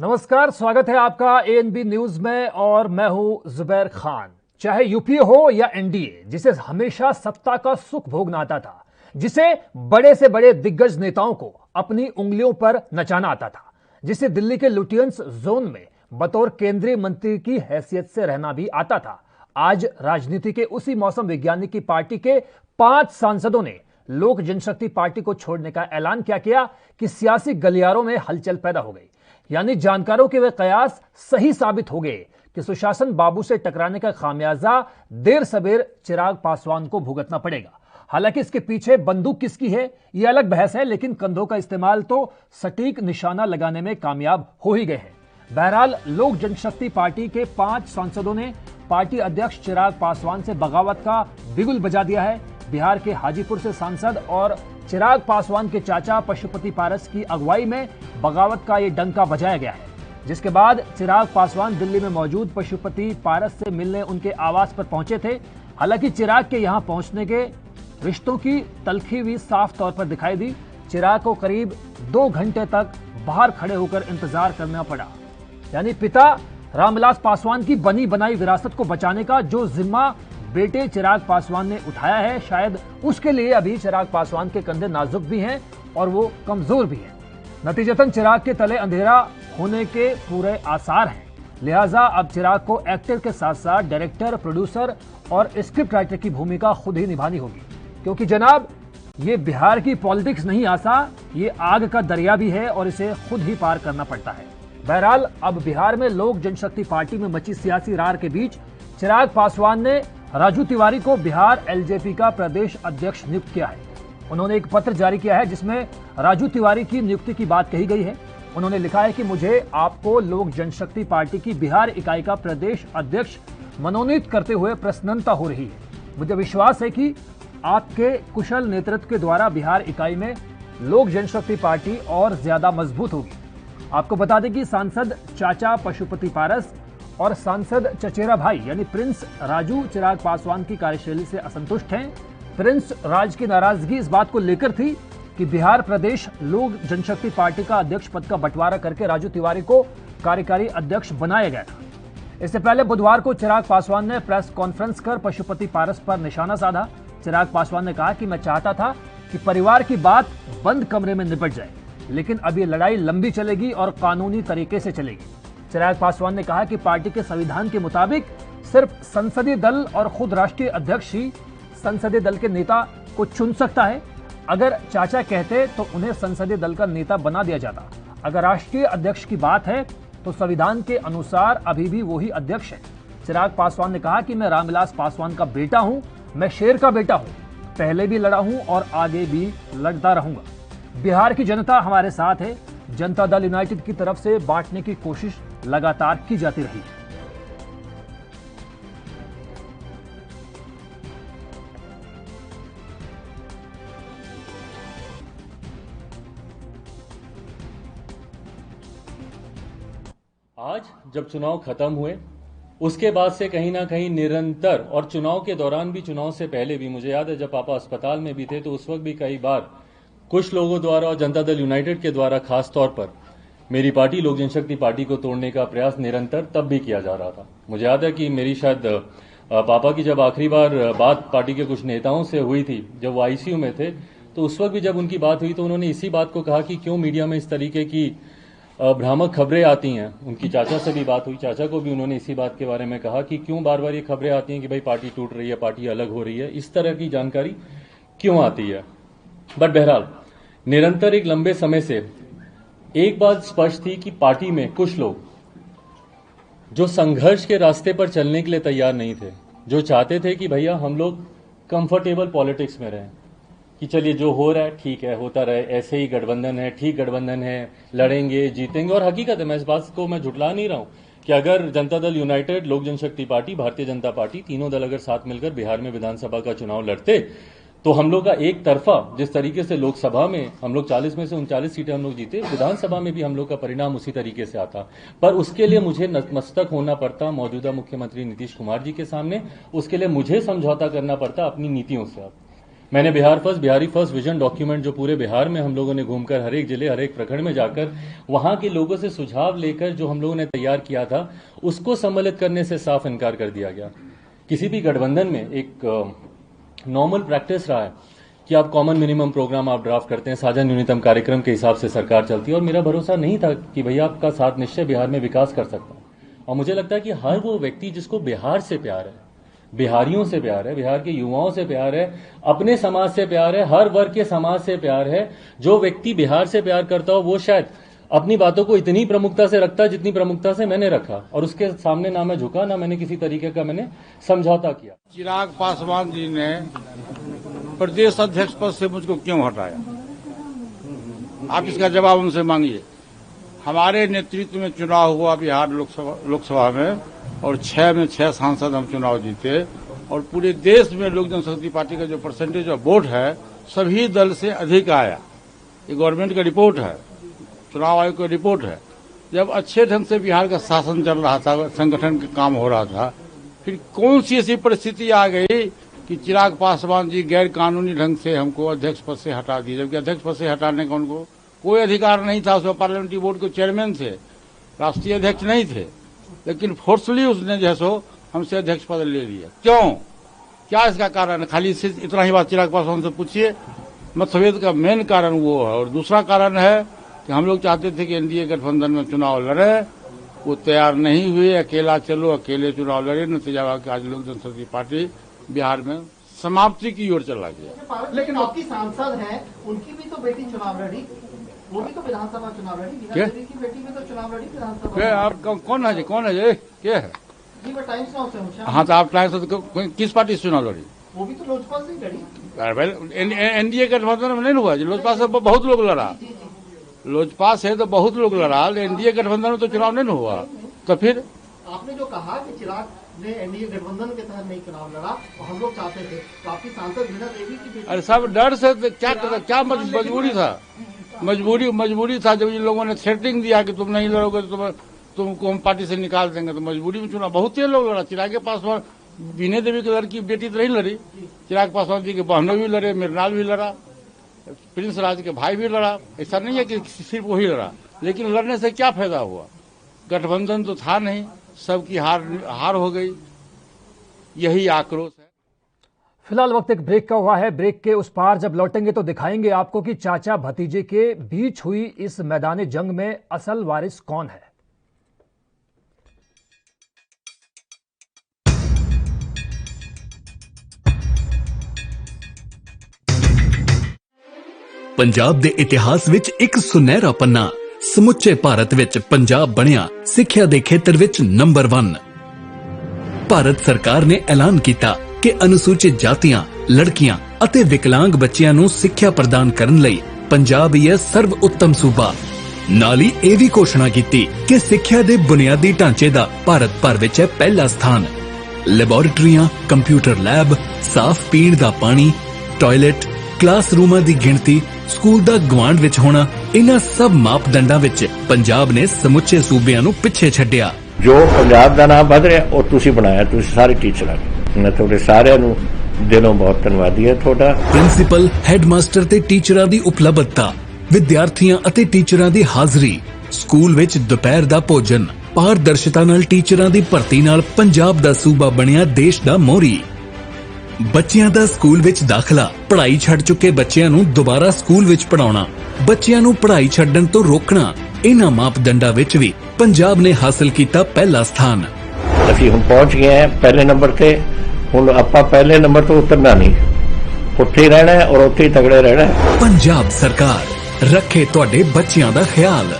नमस्कार, स्वागत है आपका एएनबी न्यूज में और मैं हूं जुबैर खान। चाहे यूपीए हो या एनडीए, जिसे हमेशा सत्ता का सुख भोगना आता था, जिसे बड़े से बड़े दिग्गज नेताओं को अपनी उंगलियों पर नचाना आता था, जिसे दिल्ली के लुटियंस जोन में बतौर केंद्रीय मंत्री की हैसियत से रहना भी आता था, आज राजनीति के उसी मौसम वैज्ञानिक की पार्टी के 5 सांसदों ने लोक जनशक्ति पार्टी को छोड़ने का ऐलान क्या किया कि सियासी गलियारों में हलचल पैदा हो गई। यानी जानकारों के वे कयास सही साबित हो गए कि सुशासन बाबू से टकराने का खामियाजा देर सबेर चिराग पासवान को भुगतना पड़ेगा। हालांकि इसके पीछे बंदूक किसकी है यह अलग बहस है, लेकिन कंधों का इस्तेमाल तो सटीक निशाना लगाने में कामयाब हो ही गए हैं। बहरहाल लोक जनशक्ति पार्टी के 5 सांसदों ने पार्टी अध्यक्ष चिराग पासवान से बगावत का बिगुल बजा दिया है। बिहार के हाजीपुर से सांसद और चिराग पासवान के चाचा पशुपति पारस की अगुवाई में बगावत का ये डंका बजाया गया है, जिसके बाद चिराग पासवान दिल्ली में मौजूद पशुपति पारस से मिलने उनके आवास पर पहुंचे थे। हालांकि चिराग के यहां पहुंचने के रिश्तों की तलखी हुई साफ तौर पर दिखाई दी। चिराग को करीब 2 घंटे तक बाहर खड़े होकर इंतजार करना पड़ा। यानी पिता रामविलास पासवान की बनी बनाई विरासत को बचाने का जो जिम्मा बेटे चिराग पासवान ने उठाया है, शायद उसके लिए अभी चिराग पासवान के कंधे नाजुक भी हैं और वो कमजोर भी हैं। नतीजतन चिराग के तले अंधेरा होने के पूरे आसार हैं। लिहाजा अब चिराग को एक्टर के साथ साथ डायरेक्टर, प्रोड्यूसर और स्क्रिप्ट राइटर की भूमिका खुद ही निभानी होगी, क्योंकि जनाब ये बिहार की पॉलिटिक्स नहीं आसा, ये आग का दरिया भी है और इसे खुद ही पार करना पड़ता है। बहरहाल अब बिहार में लोक जनशक्ति पार्टी में मची सियासी रार के बीच चिराग पासवान ने राजू तिवारी को बिहार एलजेपी का प्रदेश अध्यक्ष नियुक्त किया है। उन्होंने एक पत्र जारी किया है जिसमें राजू तिवारी की नियुक्ति की बात कही गई है। उन्होंने लिखा है कि मुझे आपको लोक जनशक्ति पार्टी की बिहार इकाई का प्रदेश अध्यक्ष मनोनीत करते हुए प्रसन्नता हो रही है। मुझे विश्वास है कि आपके कुशल नेतृत्व के द्वारा बिहार इकाई में लोक जनशक्ति पार्टी और ज्यादा मजबूत होगी। आपको बता दें कि सांसद चाचा पशुपति पारस और सांसद चचेरा भाई यानी प्रिंस राजू चिराग पासवान की कार्यशैली से असंतुष्ट हैं। प्रिंस राज की नाराजगी इस बात को लेकर थी कि बिहार प्रदेश लोक जनशक्ति पार्टी का अध्यक्ष पद का बंटवारा करके राजू तिवारी को कार्यकारी अध्यक्ष बनाया गया था। इससे पहले बुधवार को चिराग पासवान ने प्रेस कॉन्फ्रेंस कर पशुपति पारस पर निशाना साधा। चिराग पासवान ने कहा कि मैं चाहता था कि परिवार की बात बंद कमरे में निपट जाए, लेकिन अब ये लड़ाई लंबी चलेगी और कानूनी तरीके से चलेगी। चिराग पासवान ने कहा कि पार्टी के संविधान के मुताबिक सिर्फ संसदीय दल और खुद राष्ट्रीय अध्यक्ष ही संसदीय दल के नेता को चुन सकता है। अगर चाचा कहते तो उन्हें संसदीय दल का नेता बना दिया जाता। अगर राष्ट्रीय अध्यक्ष की बात है तो संविधान के अनुसार अभी भी वही अध्यक्ष है। चिराग पासवान ने कहा कि मैं रामविलास पासवान का बेटा हूं, मैं शेर का बेटा हूं, पहले भी लड़ा हूं और आगे भी लड़ता रहूंगा। बिहार की जनता हमारे साथ है। जनता दल यूनाइटेड की तरफ से बांटने की कोशिश लगातार की जाती रही। आज जब चुनाव खत्म हुए उसके बाद से कहीं ना कहीं निरंतर, और चुनाव के दौरान भी, चुनाव से पहले भी, मुझे याद है जब पापा अस्पताल में भी थे तो उस वक्त भी कई बार कुछ लोगों द्वारा और जनता दल यूनाइटेड के द्वारा खास तौर पर मेरी पार्टी लोक जनशक्ति पार्टी को तोड़ने का प्रयास निरंतर तब भी किया जा रहा था। मुझे याद है कि मेरी शायद पापा की जब आखिरी बार बात पार्टी के कुछ नेताओं से हुई थी जब वो आईसीयू में थे, तो उस वक्त भी जब उनकी बात हुई तो उन्होंने इसी बात को कहा कि क्यों मीडिया में इस तरीके की भ्रामक खबरें आती हैं। उनकी चाचा से भी बात हुई, चाचा को भी उन्होंने इसी बात के बारे में कहा कि क्यों बार बार ये खबरें आती हैं कि भाई पार्टी टूट रही है, पार्टी अलग हो रही है, इस तरह की जानकारी क्यों आती है। बट बहरहाल निरंतर एक लंबे समय से एक बात स्पष्ट थी कि पार्टी में कुछ लोग जो संघर्ष के रास्ते पर चलने के लिए तैयार नहीं थे, जो चाहते थे कि भैया हम लोग कंफर्टेबल पॉलिटिक्स में रहें, कि चलिए जो हो रहा है ठीक है, होता रहे, ऐसे ही गठबंधन है, ठीक गठबंधन है, लड़ेंगे जीतेंगे। और हकीकत है, मैं इस बात को मैं झुठला नहीं रहा हूं कि अगर जनता दल यूनाइटेड, लोक जनशक्ति पार्टी, भारतीय जनता पार्टी, तीनों दल अगर साथ मिलकर बिहार में विधानसभा का चुनाव लड़ते तो हम लोग का एक तरफा, जिस तरीके से लोकसभा में हम लोग 40 में से 39 सीटें हम लोग जीते, विधानसभा में भी हम लोग का परिणाम उसी तरीके से आता। पर उसके लिए मुझे नतमस्तक होना पड़ता मौजूदा मुख्यमंत्री नीतीश कुमार जी के सामने, उसके लिए मुझे समझौता करना पड़ता अपनी नीतियों से। मैंने बिहारी फर्स्ट विजन डॉक्यूमेंट जो पूरे बिहार में हम लोगों ने घूमकर हर एक जिले हर एक प्रखंड में जाकर वहां के लोगों से सुझाव लेकर जो हम लोगों ने तैयार किया था उसको सम्मिलित करने से साफ इनकार कर दिया गया। किसी भी गठबंधन में एक नॉर्मल प्रैक्टिस रहा है कि आप कॉमन मिनिमम प्रोग्राम आप ड्राफ्ट करते हैं, साझा न्यूनतम कार्यक्रम के हिसाब से सरकार चलती है। और मेरा भरोसा नहीं था कि भैया आपका साथ निश्चय बिहार में विकास कर सकता हूं। और मुझे लगता है कि हर वो व्यक्ति जिसको बिहार से प्यार है, बिहारियों से प्यार है, बिहार के युवाओं से प्यार है, अपने समाज से प्यार है, हर वर्ग के समाज से प्यार है, जो व्यक्ति बिहार से प्यार करता हो वो शायद अपनी बातों को इतनी प्रमुखता से रखता है जितनी प्रमुखता से मैंने रखा। और उसके सामने ना मैं झुका, ना मैंने किसी तरीके का मैंने समझौता किया। चिराग पासवान जी ने प्रदेश अध्यक्ष पद से मुझको क्यों हटाया, आप इसका जवाब उनसे मांगिए। हमारे नेतृत्व में चुनाव हुआ बिहार लोकसभा में और 6 में 6 सांसद हम चुनाव जीते और पूरे देश में लोक जनशक्ति पार्टी का जो परसेंटेज ऑफ वोट है सभी दल से अधिक आया। ये गवर्नमेंट का रिपोर्ट है, चुनाव आयोग का रिपोर्ट है। जब अच्छे ढंग से बिहार का शासन चल रहा था, संगठन का काम हो रहा था, फिर कौन सी ऐसी परिस्थिति आ गई कि चिराग पासवान जी गैर कानूनी ढंग से हमको अध्यक्ष पद से हटा दिए, जबकि अध्यक्ष पद से हटाने का उनको कोई अधिकार नहीं था। उसमें पार्लियामेंट्री बोर्ड के चेयरमैन थे, राष्ट्रीय अध्यक्ष नहीं थे, लेकिन फोर्सली उसने जो है सो हमसे अध्यक्ष पद ले लिया। क्यों, क्या इसका कारण है? खाली इतना ही बात चिराग पासवान से पूछिए। मतभेद का मेन कारण वो है। और दूसरा कारण है कि हम लोग चाहते थे कि एनडीए गठबंधन में चुनाव लड़े, वो तैयार नहीं हुए। अकेला चलो, अकेले चुनाव लड़े, नतीजा हुआ कि आज लोक जनशक्ति पार्टी बिहार में समाप्ति की ओर चला गया। लेकिन आपकी सांसद हैं, उनकी भी तो बेटी चुनाव लड़ी, वो भी तो विधानसभा चुनाव लड़ी, वीणा देवी की बेटी भी तो चुनाव लड़ी विधानसभा। क्या आप कौन है जी, कौन है जी, क्या है जी? मैं टाइम्स नाउ से हूँ। हाँ, तो आप टाइम्स से किस पार्टी से चुनाव लड़ी? वो भी तो लोजपा से ही लड़ी। एनडीए गठबंधन में नहीं हुआ जी, लोजपा से बहुत लोग लड़ा, लोजपा से तो बहुत लोग लड़ा, एनडीए गठबंधन में तो चुनाव नहीं हुआ। तो फिर आपने जो कहा कि चिराग ने एनडीए गठबंधन के तहत नहीं चुनाव लड़ा और हम लोग चाहते थे, तो आपकी सांसद वीणा देवी की बेटी। अरे सब डर से क्या मजबूरी था, मजबूरी था। जब इन लोगों ने थ्रेटनिंग दिया कि तुम नहीं लड़ोगे तो तुमको हम पार्टी से निकाल देंगे, तो मजबूरी में चुनाव बहुत ही लोग लड़ा। चिराग पासवान, वीणा देवी की लड़की बेटी तो नहीं लड़ी, चिराग पासवान जी के बहनों भी लड़े, मृणाल भी लड़ा, प्रिंस राज के भाई भी लड़ा। ऐसा नहीं है कि सिर्फ वही लड़ा, लेकिन लड़ने से क्या फायदा हुआ? गठबंधन तो था नहीं, सबकी हार हो गई। यही आक्रोश है। फिलहाल वक्त एक ब्रेक का हुआ है। ब्रेक के उस पार जब लौटेंगे तो दिखाएंगे आपको कि चाचा भतीजे के बीच हुई इस मैदानी जंग में असल वारिस कौन है। ਪੰਜਾਬ ਦੇ ਇਤਿਹਾਸ ਵਿੱਚ ਇੱਕ ਸੁਨਹਿਰਾ ਪੰਨਾ। ਸਮੁੱਚੇ ਭਾਰਤ ਵਿੱਚ ਪੰਜਾਬ ਬਣਿਆ ਸਿੱਖਿਆ ਦੇ ਖੇਤਰ ਵਿੱਚ ਨੰਬਰ 1। ਭਾਰਤ ਸਰਕਾਰ ਨੇ ਐਲਾਨ ਕੀਤਾ ਕਿ ਅਨੁਸੂਚਿਤ ਜਾਤੀਆਂ, ਲੜਕੀਆਂ ਅਤੇ ਵਿਕਲਾਂਗ ਬੱਚਿਆਂ ਨੂੰ ਸਿੱਖਿਆ ਪ੍ਰਦਾਨ ਕਰਨ ਲਈ ਪੰਜਾਬ ਹੀ ਹੈ ਸਰਵ ਉੱਤਮ ਸੂਬਾ। ਨਾਲ ਹੀ ਇਹ ਵੀ ਘੋਸ਼ਣਾ ਕੀਤੀ ਕਿ ਸਿੱਖਿਆ ਦੇ ਬੁਨਿਆਦੀ ਢਾਂਚੇ ਦਾ ਭਾਰਤ ਭਰ ਵਿੱਚ ਹੈ ਪਹਿਲਾ ਸਥਾਨ। ਲੈਬੋਰੇਟਰੀਆਂ, ਕੰਪਿਊਟਰ ਲੈਬ, ਸਾਫ਼ ਪੀਣ ਦਾ ਪਾਣੀ, ਟਾਇਲਟ, ਕਲਾਸਰੂਮਾਂ ਦੀ ਗਿਣਤੀ, ਸਕੂਲ ਦਾ ਗਵਾਂਢ ਵਿੱਚ ਹੋਣਾ, ਇਹਨਾਂ ਸਭ ਮਾਪਦੰਡਾਂ ਵਿੱਚ ਪੰਜਾਬ ਨੇ ਸਮੁੱਚੇ ਸੂਬਿਆਂ ਨੂੰ ਪਿੱਛੇ ਛੱਡਿਆ। ਜੋ ਪੰਜਾਬ ਦਾ ਨਾਮ ਵਧ ਰਿਹਾ ਉਹ ਤੁਸੀਂ ਬਣਾਇਆ, ਤੁਸੀਂ ਸਾਰੇ ਟੀਚਰਾਂ ਨੇ। ਮੈਂ ਤੁਹਾਡੇ ਸਾਰਿਆਂ ਨੂੰ ਦਿਲੋਂ ਬਹੁਤ ਧੰਨਵਾਦੀ ਹਾਂ ਤੁਹਾਡਾ। ਪ੍ਰਿੰਸੀਪਲ, ਹੈਡਮਾਸਟਰ ਤੇ ਟੀਚਰਾਂ ਦੀ ਉਪਲਬਧਤਾ, ਵਿਦਿਆਰਥੀਆਂ ਅਤੇ ਟੀਚਰਾਂ ਦੀ ਹਾਜ਼ਰੀ, ਸਕੂਲ ਵਿੱਚ ਦੁਪਹਿਰ ਦਾ ਭੋਜਨ, ਪਾਰਦਰਸ਼ਤਾ ਨਾਲ ਟੀਚਰਾਂ ਦੀ ਭਰਤੀ ਨਾਲ ਪੰਜਾਬ ਦਾ ਸੂਬਾ ਬਣਿਆ ਦੇਸ਼ ਦਾ ਮੋਹਰੀ। ਬੱਚਿਆਂ ਦਾ ਸਕੂਲ ਵਿੱਚ ਦਾਖਲਾ, ਪੜ੍ਹਾਈ ਛੱਡ ਚੁੱਕੇ ਬੱਚਿਆਂ ਨੂੰ ਦੁਬਾਰਾ ਸਕੂਲ ਵਿੱਚ ਪੜਾਉਣਾ, ਬੱਚਿਆਂ ਨੂੰ ਪੜ੍ਹਾਈ ਛੱਡਣ ਤੋਂ ਰੋਕਣਾ, ਇਹਨਾਂ ਮਾਪਦੰਡਾਂ ਵਿੱਚ ਵੀ ਪੰਜਾਬ ਨੇ ਹਾਸਲ ਕੀਤਾ ਪਹਿਲਾ ਸਥਾਨ। ਅਸੀਂ ਹੁਣ ਪਹੁੰਚ ਗਏ ਹਾਂ ਪਹਿਲੇ ਨੰਬਰ ਤੇ। ਹੁਣ ਆਪਾਂ ਪਹਿਲੇ ਨੰਬਰ ਤੋਂ ਉਤਰਨਾ ਨਹੀਂ, ਉੱਥੇ ਹੀ ਰਹਿਣਾ ਹੈ ਔਰ ਉੱਥੇ ਹੀ ਤਗੜੇ ਰਹਿਣਾ ਹੈ। ਪੰਜਾਬ ਸਰਕਾਰ ਰੱਖੇ ਤੁਹਾਡੇ ਬੱਚਿਆਂ ਦਾ ਖਿਆਲ।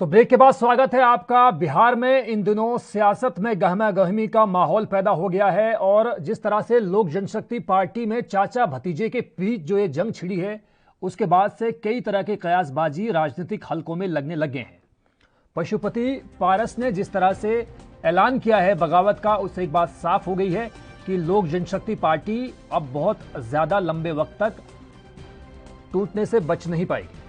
तो ब्रेक के बाद स्वागत है आपका। बिहार में इन दिनों सियासत में गहमा गहमी का माहौल पैदा हो गया है और जिस तरह से लोक जनशक्ति पार्टी में चाचा भतीजे के बीच जो ये जंग छिड़ी है, उसके बाद से कई तरह के कयासबाजी राजनीतिक हलकों में लगने लगे हैं। पशुपति पारस ने जिस तरह से ऐलान किया है बगावत का, उससे एक बात साफ हो गई है कि लोक जनशक्ति पार्टी अब बहुत ज्यादा लंबे वक्त तक टूटने से बच नहीं पाएगी।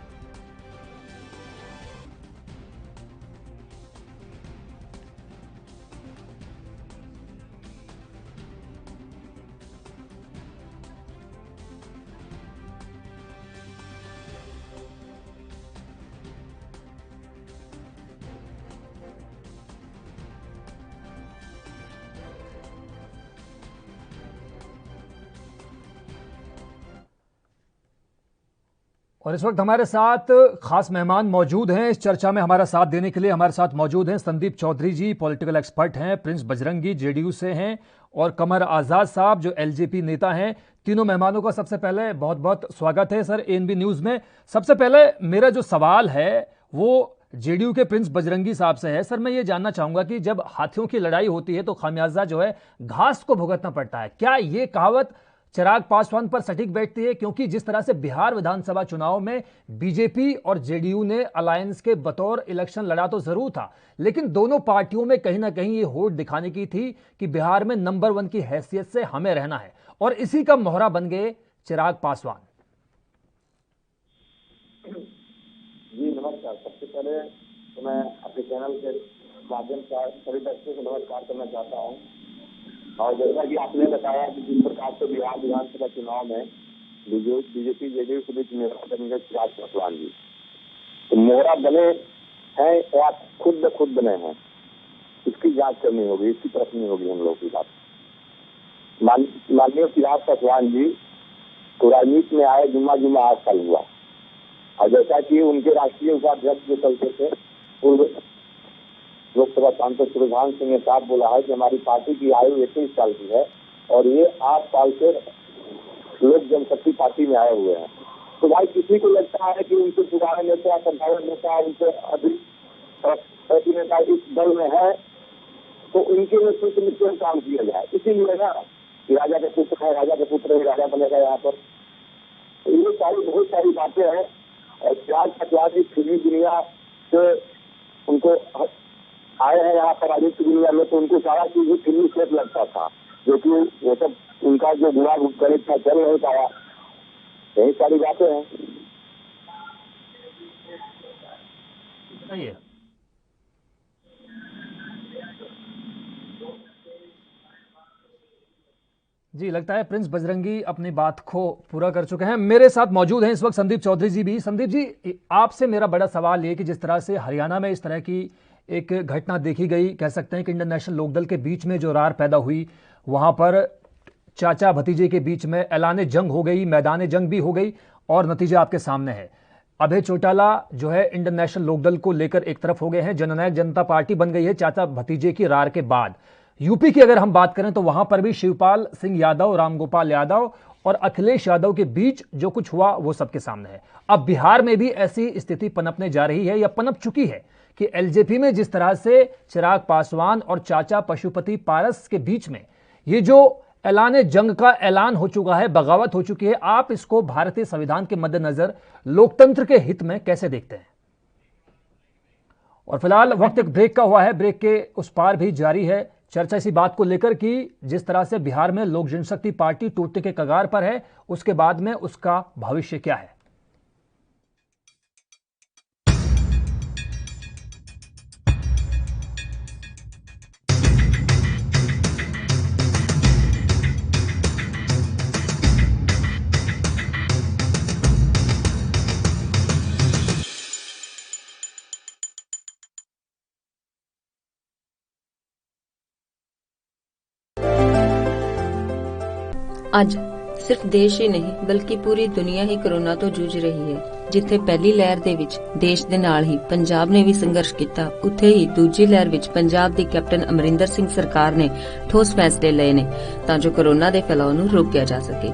और इस वक्त हमारे साथ खास मेहमान मौजूद हैं। इस चर्चा में हमारा साथ देने के लिए हमारे साथ मौजूद हैं संदीप चौधरी जी, पॉलिटिकल एक्सपर्ट हैं, प्रिंस बजरंगी जेडीयू से हैं, और कमर आजाद साहब जो एलजेपी नेता हैं। तीनों मेहमानों का सबसे पहले बहुत बहुत स्वागत है सर एएनबी न्यूज में। सबसे पहले मेरा जो सवाल है वो जेडीयू के प्रिंस बजरंगी साहब से है। सर मैं ये जानना चाहूंगा कि जब हाथियों की लड़ाई होती है तो खामियाजा जो है घास को भुगतना पड़ता है, क्या ये कहावत चिराग पासवान पर सटीक बैठती है? क्योंकि जिस तरह से बिहार विधानसभा चुनाव में बीजेपी और जेडीयू ने अलायंस के बतौर इलेक्शन लड़ा तो जरूर था, लेकिन दोनों पार्टियों में कहीं ना कहीं ये होड़ दिखाने की थी कि बिहार में नंबर 1 की हैसियत से हमें रहना है, और इसी का मोहरा बन गए चिराग पासवान। जी नमस्कार। सबसे पहले तो मैं अपने चैनल के माध्यम से सभी दर्शकों को नमस्कार करना चाहता हूँ। और जैसा कि आपने बताया कि जिस प्रकार से बिहार विधानसभा चुनाव में बीजेपी जेडीयू के बीच मोहरा बनेंगे चिराग पासवान जी, तो मोहरा बने हैं या खुद ब खुद बने हैं, इसकी जांच करनी होगी, इसकी परखनी होगी हम लोग की बात। माननीय चिराग पासवान जी तो राजनीति में आए जुम्मा 8 साल हुआ, और जैसा कि उनके राष्ट्रीय उपाध्यक्ष जो चलते थे पूर्व लोकसभा सांसद सुरभान सिंह ने साफ बोला है कि हमारी पार्टी की आयु 21 साल की है और ये 8 साल से लोक जनशक्ति पार्टी में आए हुए हैं। तो भाई किसी को लगता है कि उनसे पुराने नेता, साधारण नेता, उनसे अधिक नेता इस दल में है तो उनके नेतृत्व में क्यों काम किया जाए। इसीलिए ना कि राजा के पुत्र है, राजा के पुत्र ही राजा बनेगा यहाँ पर। तो ये सारी बहुत सारी बातें हैं। और चिराग पासवान जी फिल्मी दुनिया से उनको आए हैं यहाँ पर राजनीतिक दुनिया में, तो उनको सारा चीज ही फिल्मी सेट लगता था, जो कि वो सब उनका जो गुणा गणित था चल नहीं पाया। यही सारी बातें हैं। बताइए। जी लगता है प्रिंस बजरंगी अपनी बात को पूरा कर चुके हैं। मेरे साथ मौजूद हैं इस वक्त संदीप चौधरी जी भी। संदीप जी आपसे मेरा बड़ा सवाल ये कि जिस तरह से हरियाणा में इस तरह की एक घटना देखी गई, कह सकते हैं कि इंडियन नेशनल लोकदल के बीच में जो रार पैदा हुई, वहां पर चाचा भतीजे के बीच में ऐलाने जंग हो गई, मैदान जंग भी हो गई, और नतीजा आपके सामने है। अभय चौटाला जो है इंडियन नेशनल लोकदल को लेकर एक तरफ हो गए हैं, जननायक जनता पार्टी बन गई है चाचा भतीजे की रार के बाद। यूपी की अगर हम बात करें तो वहां पर भी शिवपाल सिंह यादव, रामगोपाल यादव और अखिलेश यादव के बीच जो कुछ हुआ वो सबके सामने है। अब बिहार में भी ऐसी स्थिति पनपने जा रही है या पनप चुकी है कि एलजेपी में जिस तरह से चिराग पासवान और चाचा पशुपति पारस के बीच में ये जो ऐलान जंग का ऐलान हो चुका है, बगावत हो चुकी है, आप इसको भारतीय संविधान के मद्देनजर लोकतंत्र के हित में कैसे देखते हैं? और फिलहाल वक्त एक ब्रेक का हुआ है, ब्रेक के उस पार भी जारी है चर्चा इसी बात को लेकर कि जिस तरह से बिहार में लोक जनशक्ति पार्टी टूटने के कगार पर है, उसके बाद में उसका भविष्य क्या है। ਅੱਜ ਸਿਰਫ ਦੇਸ਼ ਹੀ ਨਹੀਂ ਬਲਕਿ ਪੂਰੀ ਦੁਨੀਆ ਹੀ ਕੋਰੋਨਾ ਤੋਂ ਜੂਝ ਰਹੀ ਹੈ। ਜਿੱਥੇ ਪਹਿਲੀ ਲਹਿਰ ਦੇ ਵਿੱਚ ਦੇਸ਼ ਦੇ ਨਾਲ ਹੀ ਪੰਜਾਬ ਨੇ ਵੀ ਸੰਘਰਸ਼ ਕੀਤਾ, ਉੱਥੇ ਹੀ ਦੂਜੀ ਲਹਿਰ ਵਿੱਚ ਪੰਜਾਬ ਦੀ ਕੈਪਟਨ ਅਮਰਿੰਦਰ ਸਿੰਘ ਸਰਕਾਰ ਨੇ ਠੋਸ ਫੈਸਲੇ ਲਏ ਨੇ ਤਾਂ ਜੋ ਕੋਰੋਨਾ ਦੇ ਫੈਲਾਅ ਨੂੰ ਰੋਕਿਆ ਜਾ ਸਕੇ।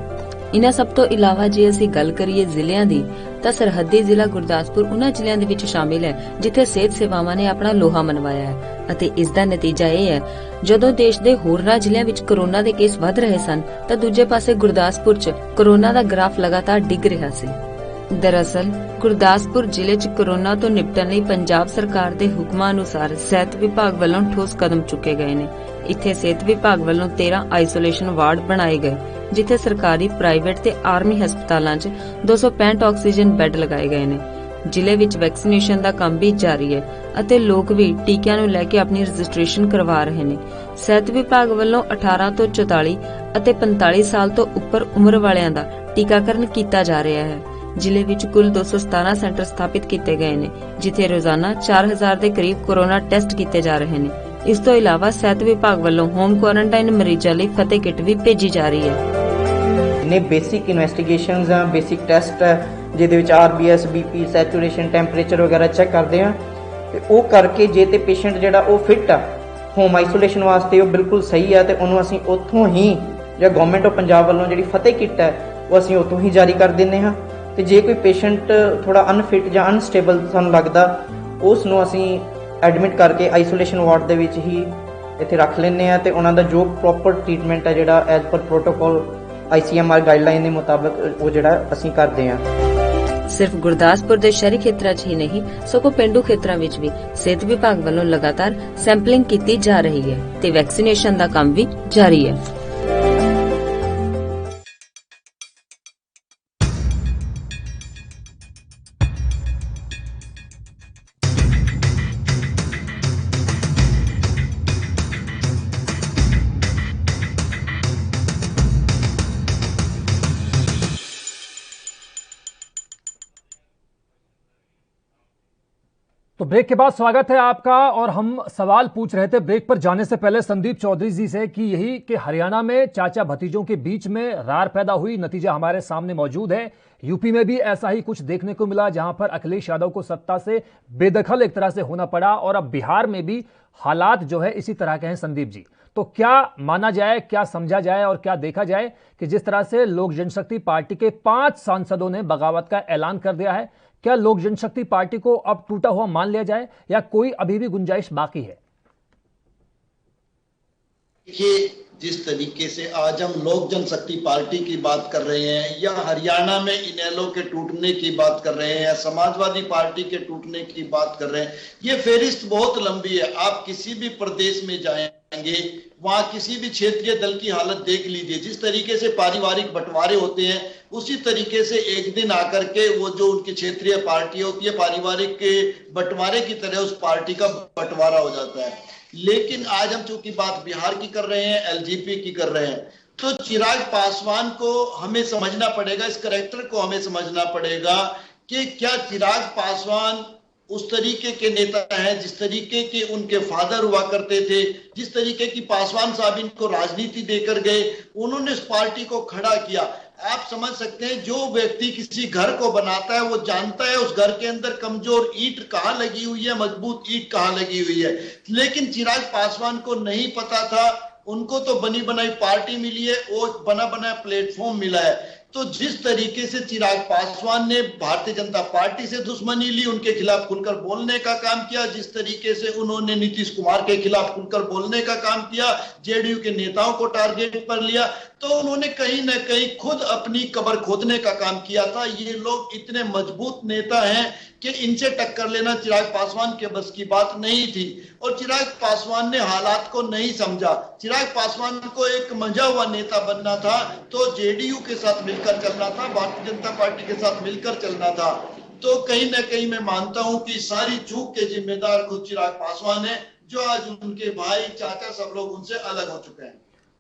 ਇਨ੍ਹਾਂ ਸਭ ਤੋਂ ਇਲਾਵਾ ਜੇ ਅਸੀਂ ਗੱਲ ਕਰੀਏ ਜ਼ਿਲ੍ਹਿਆਂ ਦੀ ਤਾਂ ਸਰਹੱਦੀ ਜ਼ਿਲ੍ਹਾ ਗੁਰਦਾਸਪੁਰ ਉਹਨਾਂ ਜ਼ਿਲ੍ਹਿਆਂ ਦੇ ਵਿੱਚ ਸ਼ਾਮਿਲ ਹੈ ਜਿੱਥੇ ਸਿਹਤ ਸੇਵਾਵਾਂ ਨੇ ਆਪਣਾ ਲੋਹਾ ਮਨਵਾਇਆ ਹੈ ਅਤੇ ਇਸ ਦਾ ਨਤੀਜਾ ਇਹ ਹੈ ਜਦੋਂ ਦੇਸ਼ ਦੇ ਹੋਰਨਾਂ ਜ਼ਿਲ੍ਹਿਆਂ ਵਿੱਚ ਕੋਰੋਨਾ ਦੇ ਕੇਸ ਵਧ ਰਹੇ ਸਨ ਤਾਂ ਦੂਜੇ ਪਾਸੇ ਗੁਰਦਾਸਪੁਰ 'ਚ ਕੋਰੋਨਾ ਦਾ ਗ੍ਰਾਫ ਲਗਾਤਾਰ ਡਿੱਗ ਰਿਹਾ ਸੀ। ਦਰਅਸਲ ਗੁਰਦਾਸਪੁਰ ਜ਼ਿਲ੍ਹੇ 'ਚ ਕੋਰੋਨਾ ਤੋਂ ਨਿਪਟਣ ਲਈ ਪੰਜਾਬ ਸਰਕਾਰ ਦੇ ਹੁਕਮਾਂ ਅਨੁਸਾਰ ਸਿਹਤ ਵਿਭਾਗ ਵੱਲੋਂ ਠੋਸ ਕਦਮ ਚੁੱਕੇ ਗਏ ਨੇ। ਇੱਥੇ ਸਿਹਤ ਵਿਭਾਗ ਵੱਲੋਂ 13 ਆਈਸੋਲੇਸ਼ਨ ਵਾਰਡ ਬਣਾਏ ਗਏ, ਜਿੱਥੇ ਸਰਕਾਰੀ, ਪ੍ਰਾਈਵੇਟ ਤੇ ਆਰਮੀ ਹਸਪਤਾਲਾਂ 'ਚ 265 ਆਕਸੀਜਨ ਬੈੱਡ ਲਗਾਏ ਗਏ ਨੇ। ਜ਼ਿਲ੍ਹੇ ਵਿੱਚ ਵੈਕਸੀਨੇਸ਼ਨ ਦਾ ਕੰਮ ਵੀ ਜਾਰੀ ਹੈ ਅਤੇ ਲੋਕ ਵੀ ਟੀਕਿਆਂ ਨੂੰ ਲੈ ਕੇ ਆਪਣੀ ਰਜਿਸਟ੍ਰੇਸ਼ਨ ਕਰਵਾ ਰਹੇ ਨੇ। ਸਿਹਤ ਵਿਭਾਗ ਵੱਲੋਂ 18 ਤੋਂ 44 ਅਤੇ 45 ਸਾਲ ਤੋਂ ਉੱਪਰ ਉਮਰ ਵਾਲਿਆਂ ਦਾ ਟੀਕਾਕਰਨ ਕੀਤਾ ਜਾ ਰਿਹਾ ਹੈ। ਜ਼ਿਲ੍ਹੇ ਵਿੱਚ ਕੁੱਲ 217 ਸੈਂਟਰ ਸਥਾਪਿਤ ਕੀਤੇ ਗਏ ਨੇ, ਜਿੱਥੇ ਰੋਜ਼ਾਨਾ 4000 ਦੇ ਕਰੀਬ ਕੋਰੋਨਾ ਟੈਸਟ ਕੀਤੇ ਜਾ ਰਹੇ ਨੇ। ਇਸ ਤੋਂ ਇਲਾਵਾ ਸਿਹਤ ਵਿਭਾਗ ਵੱਲੋਂ ਹੋਮ ਕੁਆਰੰਟਾਈਨ ਮਰੀਜ਼ਾਂ ਲਈ ਫਤਿਹ ਕਿੱਟ ਵੀ ਭੇਜੀ ਜਾ ਰਹੀ ਹੈ। ਨੇ ਬੇਸਿਕ ਇਨਵੈਸਟੀਗੇਸ਼ਨਸ ਆ, ਬੇਸਿਕ ਟੈਸਟ ਹੈ, ਜਿਹਦੇ ਵਿੱਚ RBS, BP, ਸੈਚੂਰੇਸ਼ਨ, ਟੈਂਪਰੇਚਰ ਵਗੈਰਾ ਚੈੱਕ ਕਰਦੇ ਆ ਤੇ ਉਹ ਕਰਕੇ ਜੇ ਤੇ ਪੇਸ਼ੈਂਟ ਜਿਹੜਾ ਉਹ ਫਿੱਟ ਆ ਹੋਮ ਆਈਸੋਲੇਸ਼ਨ ਵਾਸਤੇ, ਉਹ ਬਿਲਕੁਲ ਸਹੀ ਆ ਤੇ ਉਹਨੂੰ ਅਸੀਂ ਉੱਥੋਂ ਹੀ ਜਾਂ ਗਵਰਨਮੈਂਟ ਆਫ ਪੰਜਾਬ ਵੱਲੋਂ ਜਿਹੜੀ ਫਤਿਹ ਕਿੱਟ ਹੈ ਉਹ ਅਸੀਂ ਉੱਥੋਂ ਹੀ ਜਾਰੀ ਕਰ ਦਿੰਦੇ ਹਾਂ। ਤੇ ਜੇ ਕੋਈ ਪੇਸ਼ੈਂਟ ਥੋੜਾ ਅਨਫਿਟ ਜਾਂ ਅਨਸਟੇਬਲ ਸਾਨੂੰ ਲੱਗਦਾ, ਉਸ ਨੂੰ ਅਸੀਂ ਐਡਮਿਟ ਕਰਕੇ ਆਈਸੋਲੇਸ਼ਨ ਵਾਰਡ ਦੇ ਵਿੱਚ ਹੀ ਇੱਥੇ ਰੱਖ ਲੈਂਦੇ ਆ ਤੇ ਉਹਨਾਂ ਦਾ ਜੋ ਪ੍ਰੋਪਰ ਟ੍ਰੀਟਮੈਂਟ ਹੈ ਜਿਹੜਾ as per protocol ICMR guideline ਦੇ ਮੁਤਾਬਕ ਉਹ ਜਿਹੜਾ ਅਸੀਂ ਕਰਦੇ ਆ। ਸਿਰਫ ਗੁਰਦਾਸਪੁਰ ਦੇ ਸ਼ਹਿਰੀ ਖੇਤਰਾਂ 'ਚ ਹੀ ਨਹੀਂ, ਸਗੋਂ ਪੇਂਡੂ ਖੇਤਰਾਂ ਵਿੱਚ ਵੀ ਸਿਹਤ ਵਿਭਾਗ ਵੱਲੋਂ ਲਗਾਤਾਰ ਸੈਂਪਲਿੰਗ ਕੀਤੀ ਜਾ ਰਹੀ ਹੈ ਤੇ ਵੈਕਸੀਨੇਸ਼ਨ ਦਾ ਕੰਮ ਵੀ ਜਾਰੀ ਹੈ। तो ब्रेक के बाद स्वागत है आपका। और हम सवाल पूछ रहे थे ब्रेक पर जाने से पहले संदीप चौधरी जी से कि यही कि हरियाणा में चाचा भतीजों के बीच में रार पैदा हुई, नतीजा हमारे सामने मौजूद है। यूपी में भी ऐसा ही कुछ देखने को मिला, जहां पर अखिलेश यादव को सत्ता से बेदखल एक तरह से होना पड़ा, और अब बिहार में भी हालात जो है इसी तरह के हैं। संदीप जी, तो क्या माना जाए, क्या समझा जाए और क्या देखा जाए कि जिस तरह से लोक जनशक्ति पार्टी के 5 सांसदों ने बगावत का ऐलान कर दिया है, क्या लोक जनशक्ति पार्टी को अब टूटा हुआ मान लिया जाए या कोई अभी भी गुंजाइश बाकी है? देखिए, जिस तरीके से आज हम लोक जनशक्ति पार्टी की बात कर रहे हैं या हरियाणा में इनेलो के टूटने की बात कर रहे हैं या समाजवादी पार्टी के टूटने की बात कर रहे हैं, ये फेरिस्त बहुत लंबी है। आप किसी भी प्रदेश में जाएंगे, वहां किसी भी क्षेत्रीय दल की हालत देख लीजिए। जिस तरीके से पारिवारिक बंटवारे होते हैं, उसी तरीके से एक दिन आकर के वो जो उनकी क्षेत्रीय पार्टी होती है, पारिवारिक के बंटवारे की तरह उस पार्टी का बंटवारा हो जाता है। लेकिन आज हम चूंकि बात बिहार की कर रहे हैं, LGP की कर रहे हैं, तो चिराग पासवान को हमें समझना पड़ेगा, इस कैरेक्टर को हमें समझना पड़ेगा कि क्या चिराग पासवान उस तरीके के नेता हैं जिस तरीके के उनके फादर हुआ करते थे, जिस तरीके की पासवान साहब इनको राजनीति देकर गए, उन्होंने इस पार्टी को खड़ा किया। आप समझ सकते हैं, जो व्यक्ति किसी घर को बनाता है वो जानता है उस घर के अंदर कमजोर ईंट कहाँ लगी हुई है, मजबूत ईंट कहाँ लगी हुई है। लेकिन चिराग पासवान को नहीं पता था, उनको तो बनी बनाई पार्टी मिली है, वो बना बनाया प्लेटफॉर्म मिला है। तो जिस तरीके से चिराग पासवान ने भारतीय जनता पार्टी से दुश्मनी ली, उनके खिलाफ खुलकर बोलने का काम किया, जिस तरीके से उन्होंने नीतीश कुमार के खिलाफ खुलकर बोलने का काम किया, जेडीयू के नेताओं को टारगेट पर लिया, तो उन्होंने कहीं ना कहीं खुद अपनी कब्र खोदने का काम किया था। ये लोग इतने मजबूत नेता हैं कि इनसे टक्कर लेना चिराग पासवान के बस की बात नहीं थी। और चिराग पासवान ने हालात को नहीं समझा। चिराग पासवान को एक मंझा हुआ नेता बनना था, तो जेडीयू के साथ मिलकर चलना था, भारतीय जनता पार्टी के साथ मिलकर चलना था। तो कहीं ना कहीं मैं मानता हूं कि सारी चूक के जिम्मेदार खुद चिराग पासवान है, जो आज उनके भाई, चाचा सब लोग उनसे अलग हो चुके हैं।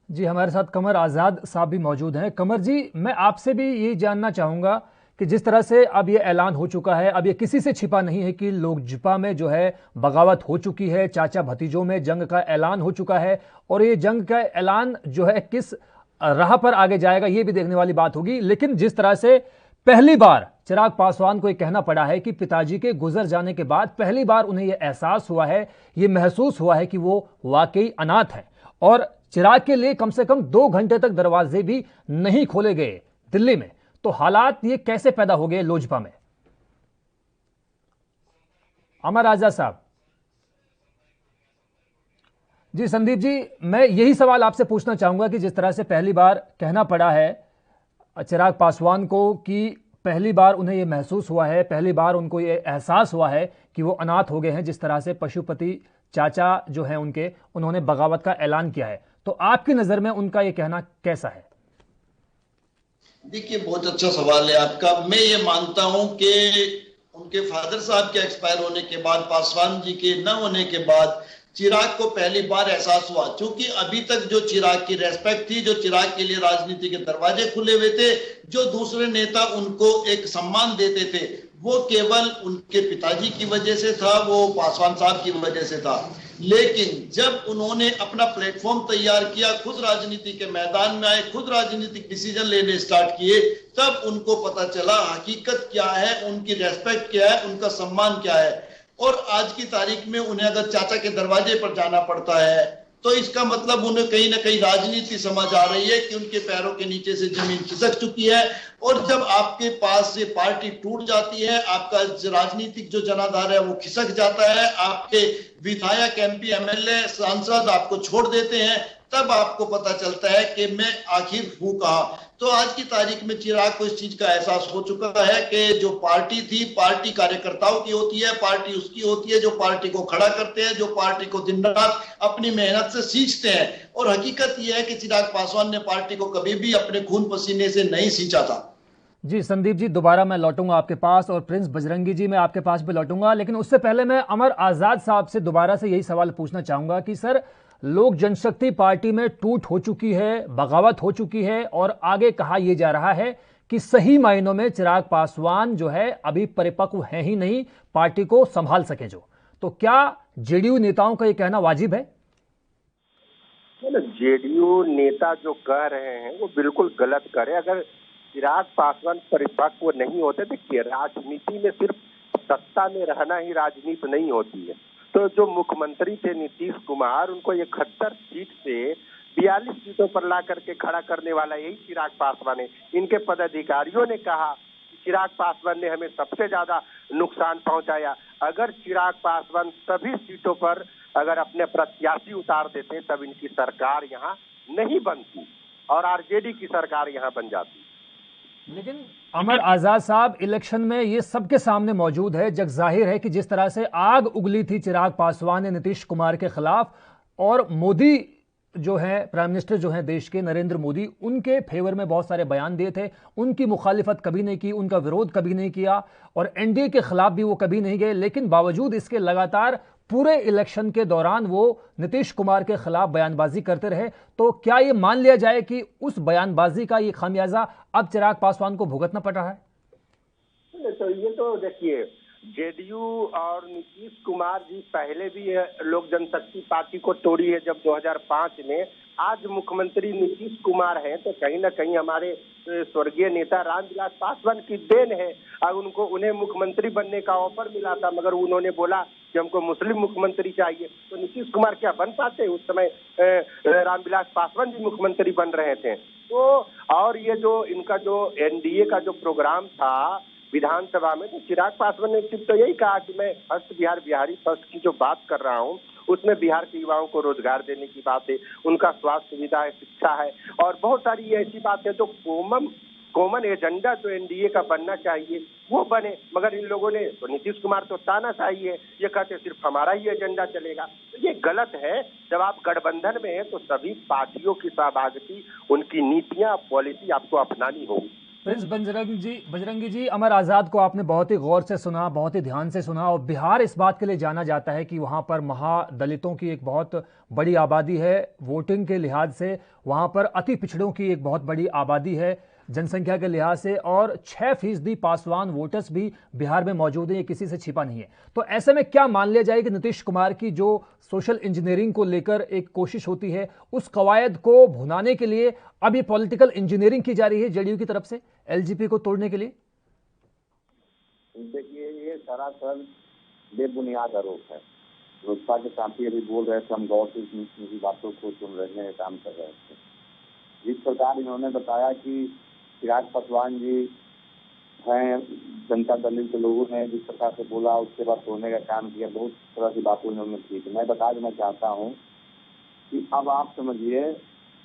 जी, हमारे साथ कमर आज़ाद साहब भी मौजूद हैं। कमर जी, मैं आपसे भी ये जानना चाहूँगा कि जिस तरह से अब ये ऐलान हो चुका है, अब ये किसी से छिपा नहीं है कि लोकजपा में जो है बगावत हो चुकी है, चाचा भतीजों में जंग का ऐलान हो चुका है, और ये जंग का ऐलान जो है किस राह पर आगे जाएगा ये भी देखने वाली बात होगी। लेकिन जिस तरह से पहली बार चिराग पासवान को ये कहना पड़ा है कि पिताजी के गुजर जाने के बाद पहली बार उन्हें यह एहसास हुआ है, ये महसूस हुआ है कि वो वाकई अनाथ है, और चिराग के लिए कम से कम 2 घंटे तक दरवाजे भी नहीं खोले गए दिल्ली में। तो हालात ये कैसे पैदा हो गए लोजपा में? अमर आजाद साहब जी। संदीप जी, मैं यही सवाल आपसे पूछना चाहूंगा कि जिस तरह से पहली बार कहना पड़ा है चिराग पासवान को कि पहली बार उन्हें ये महसूस हुआ है, पहली बार उनको ये एहसास हुआ है कि वो अनाथ हो गए हैं, जिस तरह से पशुपति चाचा जो हैं उन्होंने बगावत का ऐलान किया है। तो आपकी नजर में उनका ये कहना कैसा है? देखिए, बहुत अच्छा सवाल है आपका। मैं ये मानता हूं कि उनके फादर साहब के एक्सपायर होने के बाद, पासवान जी के न होने के बाद चिराग को पहली बार एहसास हुआ, क्योंकि अभी तक जो चिराग की रेस्पेक्ट थी, जो चिराग के लिए राजनीति के दरवाजे खुले हुए थे, जो दूसरे नेता उनको एक सम्मान देते थे, वो केवल उनके पिताजी की वजह से था, वो पासवान साहब की वजह से था। लेकिन जब उन्होंने अपना प्लेटफॉर्म तैयार किया, खुद राजनीति के मैदान में आए, खुद राजनीतिक डिसीजन लेने स्टार्ट किए, तब उनको पता चला हकीकत क्या है, उनकी रेस्पेक्ट क्या है, उनका सम्मान क्या है। और आज की तारीख में उन्हें अगर चाचा के दरवाजे पर जाना पड़ता है तो इसका मतलब उन्हें कहीं ना कहीं राजनीति समझ आ रही है कि उनके पैरों के नीचे से जमीन खिसक चुकी है। और जब आपके पास से पार्टी टूट जाती है, आपका राजनीतिक जो जनाधार है वो खिसक जाता है, आपके विधायक, एमपी, एमएलए, सांसद आपको छोड़ देते हैं, तब आपको पता चलता है कि मैं आखिर हूं कहां। तो आज की तारीख में चिराग को इस चीज का एहसास हो चुका है कि जो पार्टी थी, पार्टी कार्यकर्ताओं की होती है, पार्टी उसकी होती है जो पार्टी को खड़ा करते हैं, जो पार्टी को दिन रात अपनी मेहनत से सींचते हैं। और हकीकत यह है कि चिराग पासवान ने पार्टी को कभी भी अपने खून पसीने से नहीं सींचा था। जी संदीप जी, दोबारा मैं लौटूंगा आपके पास, और प्रिंस बजरंगी जी मैं आपके पास भी लौटूंगा, लेकिन उससे पहले मैं अमर आजाद साहब से दोबारा से यही सवाल पूछना चाहूंगा कि सर, लोक जनशक्ति पार्टी में टूट हो चुकी है, बगावत हो चुकी है, और आगे कहा यह जा रहा है कि सही मायनों में चिराग पासवान जो है अभी परिपक्व है ही नहीं पार्टी को संभाल सके जो। तो क्या जेडीयू नेताओं का यह कहना वाजिब है? जेडीयू नेता जो कह रहे हैं वो बिल्कुल गलत कर रहे हैं। अगर चिराग पासवान परिपक्व नहीं होते, देखिए राजनीति में सिर्फ सत्ता में रहना ही राजनीति नहीं होती है। तो जो मुख्यमंत्री थे नीतीश कुमार, उनको 71 सीट से 42 सीटों पर ला करके खड़ा करने वाला यही चिराग पासवान है। इनके पदाधिकारियों ने कहा कि चिराग पासवान ने हमें सबसे ज्यादा नुकसान पहुंचाया। अगर चिराग पासवान सभी सीटों पर अगर अपने प्रत्याशी उतार देते तब इनकी सरकार यहाँ नहीं बनती और आरजेडी की सरकार यहाँ बन जाती। लेकिन अमर आजाद साहब, इलेक्शन में ये सबके सामने मौजूद है, जग जाहिर है कि जिस तरह से आग उगली थी चिराग पासवान ने नीतीश कुमार के खिलाफ, और मोदी जो है प्राइम मिनिस्टर जो है देश के, नरेंद्र मोदी, उनके फेवर में बहुत सारे बयान दिए थे, उनकी मुखालिफत कभी नहीं की, उनका विरोध कभी नहीं किया, और एनडीए के खिलाफ भी वो कभी नहीं गए। लेकिन बावजूद इसके लगातार पूरे इलेक्शन के दौरान वो नीतीश कुमार के खिलाफ बयानबाजी करते रहे। तो क्या ये मान लिया जाए कि उस बयानबाजी का ये खामियाजा अब चिराग पासवान को भुगतना पड़ रहा है? तो ये तो देखिए, जेडीयू और नीतीश कुमार जी पहले भी लोक जनशक्ति पार्टी को तोड़ी है जब 2005 में। आज मुख्यमंत्री नीतीश कुमार हैं तो कहीं ना कहीं हमारे स्वर्गीय नेता रामविलास पासवान की देन है। अब उन्हें मुख्यमंत्री बनने का ऑफर मिला था, मगर उन्होंने बोला कि हमको मुस्लिम मुख्यमंत्री चाहिए। तो नीतीश कुमार क्या बन पाते? उस समय रामविलास पासवान जी मुख्यमंत्री बन रहे थे। तो और ये जो इनका जो एनडीए का जो प्रोग्राम था विधानसभा में, तो चिराग पासवान ने सिर्फ तो यही कहा कि मैं फर्स्ट बिहार बिहारी फर्स्ट की जो बात कर रहा हूँ उसमें बिहार के युवाओं को रोजगार देने की बात है, उनका स्वास्थ्य सुविधा है, शिक्षा है, और बहुत सारी ऐसी बात है। तो कॉमन एजेंडा जो एनडीए का बनना चाहिए वो बने, मगर इन लोगों ने, तो नीतीश कुमार तो तानाशाही है, ये कहते सिर्फ हमारा ही एजेंडा चलेगा। तो ये गलत है। जब आप गठबंधन में हैं तो सभी पार्टियों की सहभागिता, उनकी नीतियां, पॉलिसी आपको अपनानी होगी। प्रिंस बजरंगी जी, अमर आजाद को आपने बहुत ही गौर से सुना, बहुत ही ध्यान से सुना, और बिहार इस बात के लिए जाना जाता है कि वहां पर महादलितों की एक बहुत बड़ी आबादी है, वोटिंग के लिहाज से वहां पर अति पिछड़ों की एक बहुत बड़ी आबादी है जनसंख्या के लिहाज से, और 6% पासवान वोटर्स भी बिहार में मौजूद हैं, ये किसी से छिपा नहीं है। तो ऐसे में क्या मान लिया जाए कि नीतीश कुमार की जो सोशल इंजीनियरिंग को लेकर एक कोशिश होती है, उस कवायद को भुनाने के लिए अब ये पॉलिटिकल इंजीनियरिंग की जा रही है जेडीयू की तरफ से एलजेपी को तोड़ने के लिए? देखिए, ये सरासर बेबुनियाद आरोप है। लोकसभा के साथी अभी बोल रहे थे, हम गौर से इनकी बातों को सुन रहे हैं, काम कर रहे थे। जिस प्रकार इन्होंने बताया कि चिराग पासवान जी हैं, जनता दल के लोगों ने जिस प्रकार से बोला, उसके बाद तोड़ने का काम किया, बहुत तरह की बातें उन्होंने की। तो मैं बता देना चाहता हूँ कि अब आप समझिए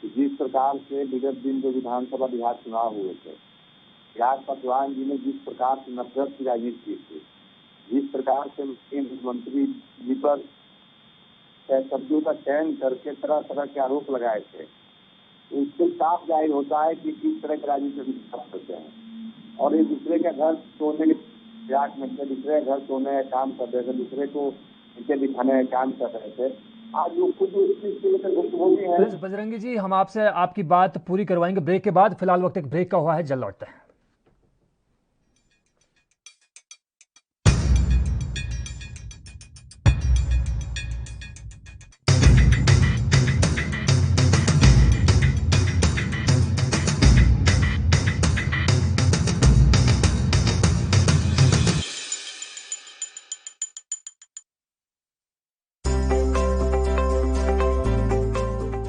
जिस प्रकार से विगत दिन जो विधानसभा बिहार चुनाव हुए थे, चिराग पासवान जी ने जिस प्रकार से नफरत की राजनीति की थी, जिस प्रकार से मुख्यमंत्री जी पर शब्दों का चयन करके तरह तरह के आरोप लगाए थे, इससे साफ जाहिर होता है कि किस तरह की राजनीति करते हैं। और एक दूसरे का घर तोड़ने के प्रयास में थे, दूसरे का घर तोड़ने का काम कर रहे थे, दूसरे को नीचे दिखाने का काम कर रहे थे। आज वो खुद इसके लेकर गुफ्तगू है। प्रिंस बजरंगी जी, हम आपसे आपकी बात पूरी करवाएंगे ब्रेक के बाद। फिलहाल वक्त एक ब्रेक का हुआ है, जल्द लौटते हैं।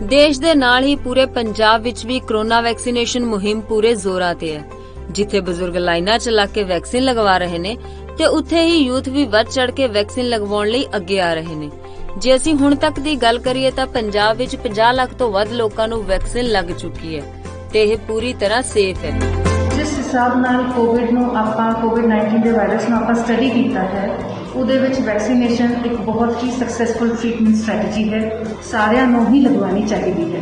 ਦੇਸ਼ ਦੇ ਨਾਲ ਹੀ ਪੂਰੇ ਪੰਜਾਬ ਵਿੱਚ ਵੀ ਕਰੋਨਾ ਵੈਕਸੀਨੇਸ਼ਨ ਮੁਹਿੰਮ ਪੂਰੇ ਜ਼ੋਰਾਂ ਤੇ ਹੈ। ਜਿੱਥੇ ਬਜ਼ੁਰਗ ਲਾਈਨਾਂ 'ਚ ਲੱਗ ਕੇ ਵੈਕਸੀਨ ਲਗਵਾ ਰਹੇ ਨੇ ਤੇ ਉੱਥੇ ਹੀ ਯੂਥ ਵੀ ਵੱਧ ਚੜ ਕੇ ਵੈਕਸੀਨ ਲਗਵਾਉਣ ਲਈ ਅੱਗੇ ਆ ਰਹੇ ਨੇ। ਜੇ ਅਸੀਂ ਹੁਣ ਤੱਕ ਦੀ ਗੱਲ ਕਰੀਏ ਤਾਂ ਪੰਜਾਬ ਵਿੱਚ 50 ਲੱਖ ਤੋਂ ਵੱਧ ਲੋਕਾਂ ਨੂੰ ਵੈਕਸੀਨ ਲੱਗ ਚੁੱਕੀ ਹੈ ਤੇ ਇਹ ਪੂਰੀ ਤਰ੍ਹਾਂ ਸੇਫ ਹੈ। ਜਿਸ ਹਿਸਾਬ ਨਾਲ ਕੋਵਿਡ-19 ਦੇ ਵਾਇਰਸ ਨੂੰ ਆਪਾਂ ਸਟੱਡੀ ਕੀਤਾ ਹੈ, ਉਹਦੇ ਵਿੱਚ ਵੈਕਸੀਨੇਸ਼ਨ ਇੱਕ ਬਹੁਤ ਹੀ ਸਕਸੈਸਫੁਲ ਟ੍ਰੀਟਮੈਂਟ ਸਟ੍ਰੈਟਜੀ ਹੈ, ਸਾਰਿਆਂ ਨੂੰ ਹੀ ਲਗਵਾਉਣੀ ਚਾਹੀਦੀ ਹੈ।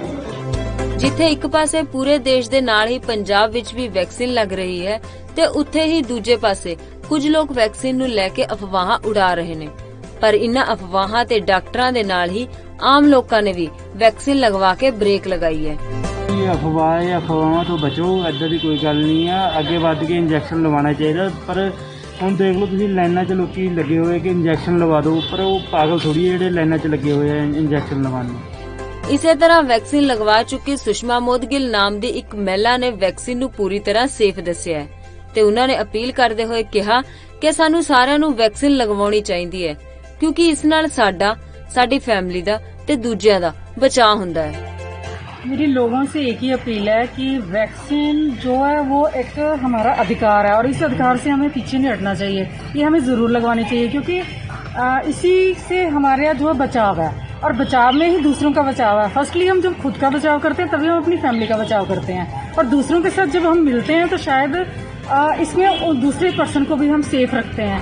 ਜਿੱਥੇ ਇੱਕ ਪਾਸੇ ਪੂਰੇ ਦੇਸ਼ ਦੇ ਨਾਲ ਹੀ ਪੰਜਾਬ ਵਿੱਚ ਵੀ ਵੈਕਸੀਨ ਲੱਗ ਰਹੀ ਹੈ ਤੇ ਉੱਥੇ ਹੀ ਦੂਜੇ ਪਾਸੇ ਕੁਝ ਲੋਕ ਵੈਕਸੀਨ ਨੂੰ ਲੈ ਕੇ ਅਫਵਾਹਾਂ ਉਡਾ ਰਹੇ ਨੇ। ਪਰ ਇਨ੍ਹਾਂ ਅਫਵਾਹਾਂ ਤੇ ਡਾਕਟਰਾਂ ਦੇ ਨਾਲ ਹੀ ਆਮ ਲੋਕਾਂ ਨੇ ਵੀ ਵੈਕਸੀਨ ਲਗਵਾ ਕੇ ਬ੍ਰੇਕ ਲਗਾਈ ਹੈ। ਅਫਵਾਹਾਂ ਤੋਂ ਬਚੋ, ਏਦਾਂ ਦੀ ਕੋਈ ਗੱਲ ਨਹੀਂ ਆ। ਅੱਗੇ ਵੱਧ ਕੇ ਇੰਜੈਕਸ਼ਨ ਲਵਾਉਣਾ ਚਾਹੀਦਾ। ਪਰ ਹੁਣ ਦੇਖ ਲਓ ਤੁਸੀਂ, ਲਾਈਨਾਂ 'ਚ ਲੋਕੀ ਲੱਗੇ ਹੋਏ ਕਿ ਇੰਜੈਕਸ਼ਨ ਲਵਾ ਦਿਓ, ਪਰ ਉਹ ਪਾਗਲ ਥੋੜੀ ਜਿਹੜੇ ਲਾਈਨਾਂ 'ਚ ਲੱਗੇ ਹੋਏ ਆ ਇੰਜੈਕਸ਼ਨ ਲਵਾਉਣ ਨੂੰ। ਇਸੇ ਤਰ੍ਹਾਂ ਵੈਕਸੀਨ ਲਗਵਾ ਚੁੱਕੀ ਸੁਸ਼ਮਾ ਮੋਦਗਿਲ ਨਾਮ ਦੀ ਇੱਕ ਮਹਿਲਾ ਨੇ ਵੈਕਸੀਨ ਨੂੰ ਪੂਰੀ ਤਰ੍ਹਾਂ ਸੇਫ ਦੱਸਿਆ ਹੈ ਤੇ ਉਹਨਾਂ ਨੇ ਅਪੀਲ ਕਰਦੇ ਹੋਏ ਕਿਹਾ ਕਿ ਸਾਨੂੰ ਸਾਰਿਆਂ ਨੂੰ ਵੈਕਸੀਨ ਲਗਵਾਉਣੀ ਚਾਹੀਦੀ ਹੈ ਕਿਉਂਕਿ ਇਸ ਨਾਲ ਸਾਡਾ, ਸਾਡੀ ਫੈਮਿਲੀ ਦਾ ਤੇ ਦੂਜਿਆਂ ਦਾ ਬਚਾਅ ਹੁੰਦਾ ਹੈ। मेरी लोगों से एक ही अपील है कि वैक्सीन जो है वो एक हमारा अधिकार है और इस अधिकार से हमें पीछे नहीं हटना चाहिए। ये हमें जरूर लगवानी चाहिए क्योंकि इसी से हमारे यहाँ जो है बचाव है और बचाव में ही दूसरों का बचाव है। फर्स्टली हम जब खुद का बचाव करते हैं तभी हम अपनी फैमिली का बचाव करते हैं और दूसरों के साथ जब हम मिलते हैं तो शायद इसमें दूसरे पर्सन को भी हम सेफ रखते हैं।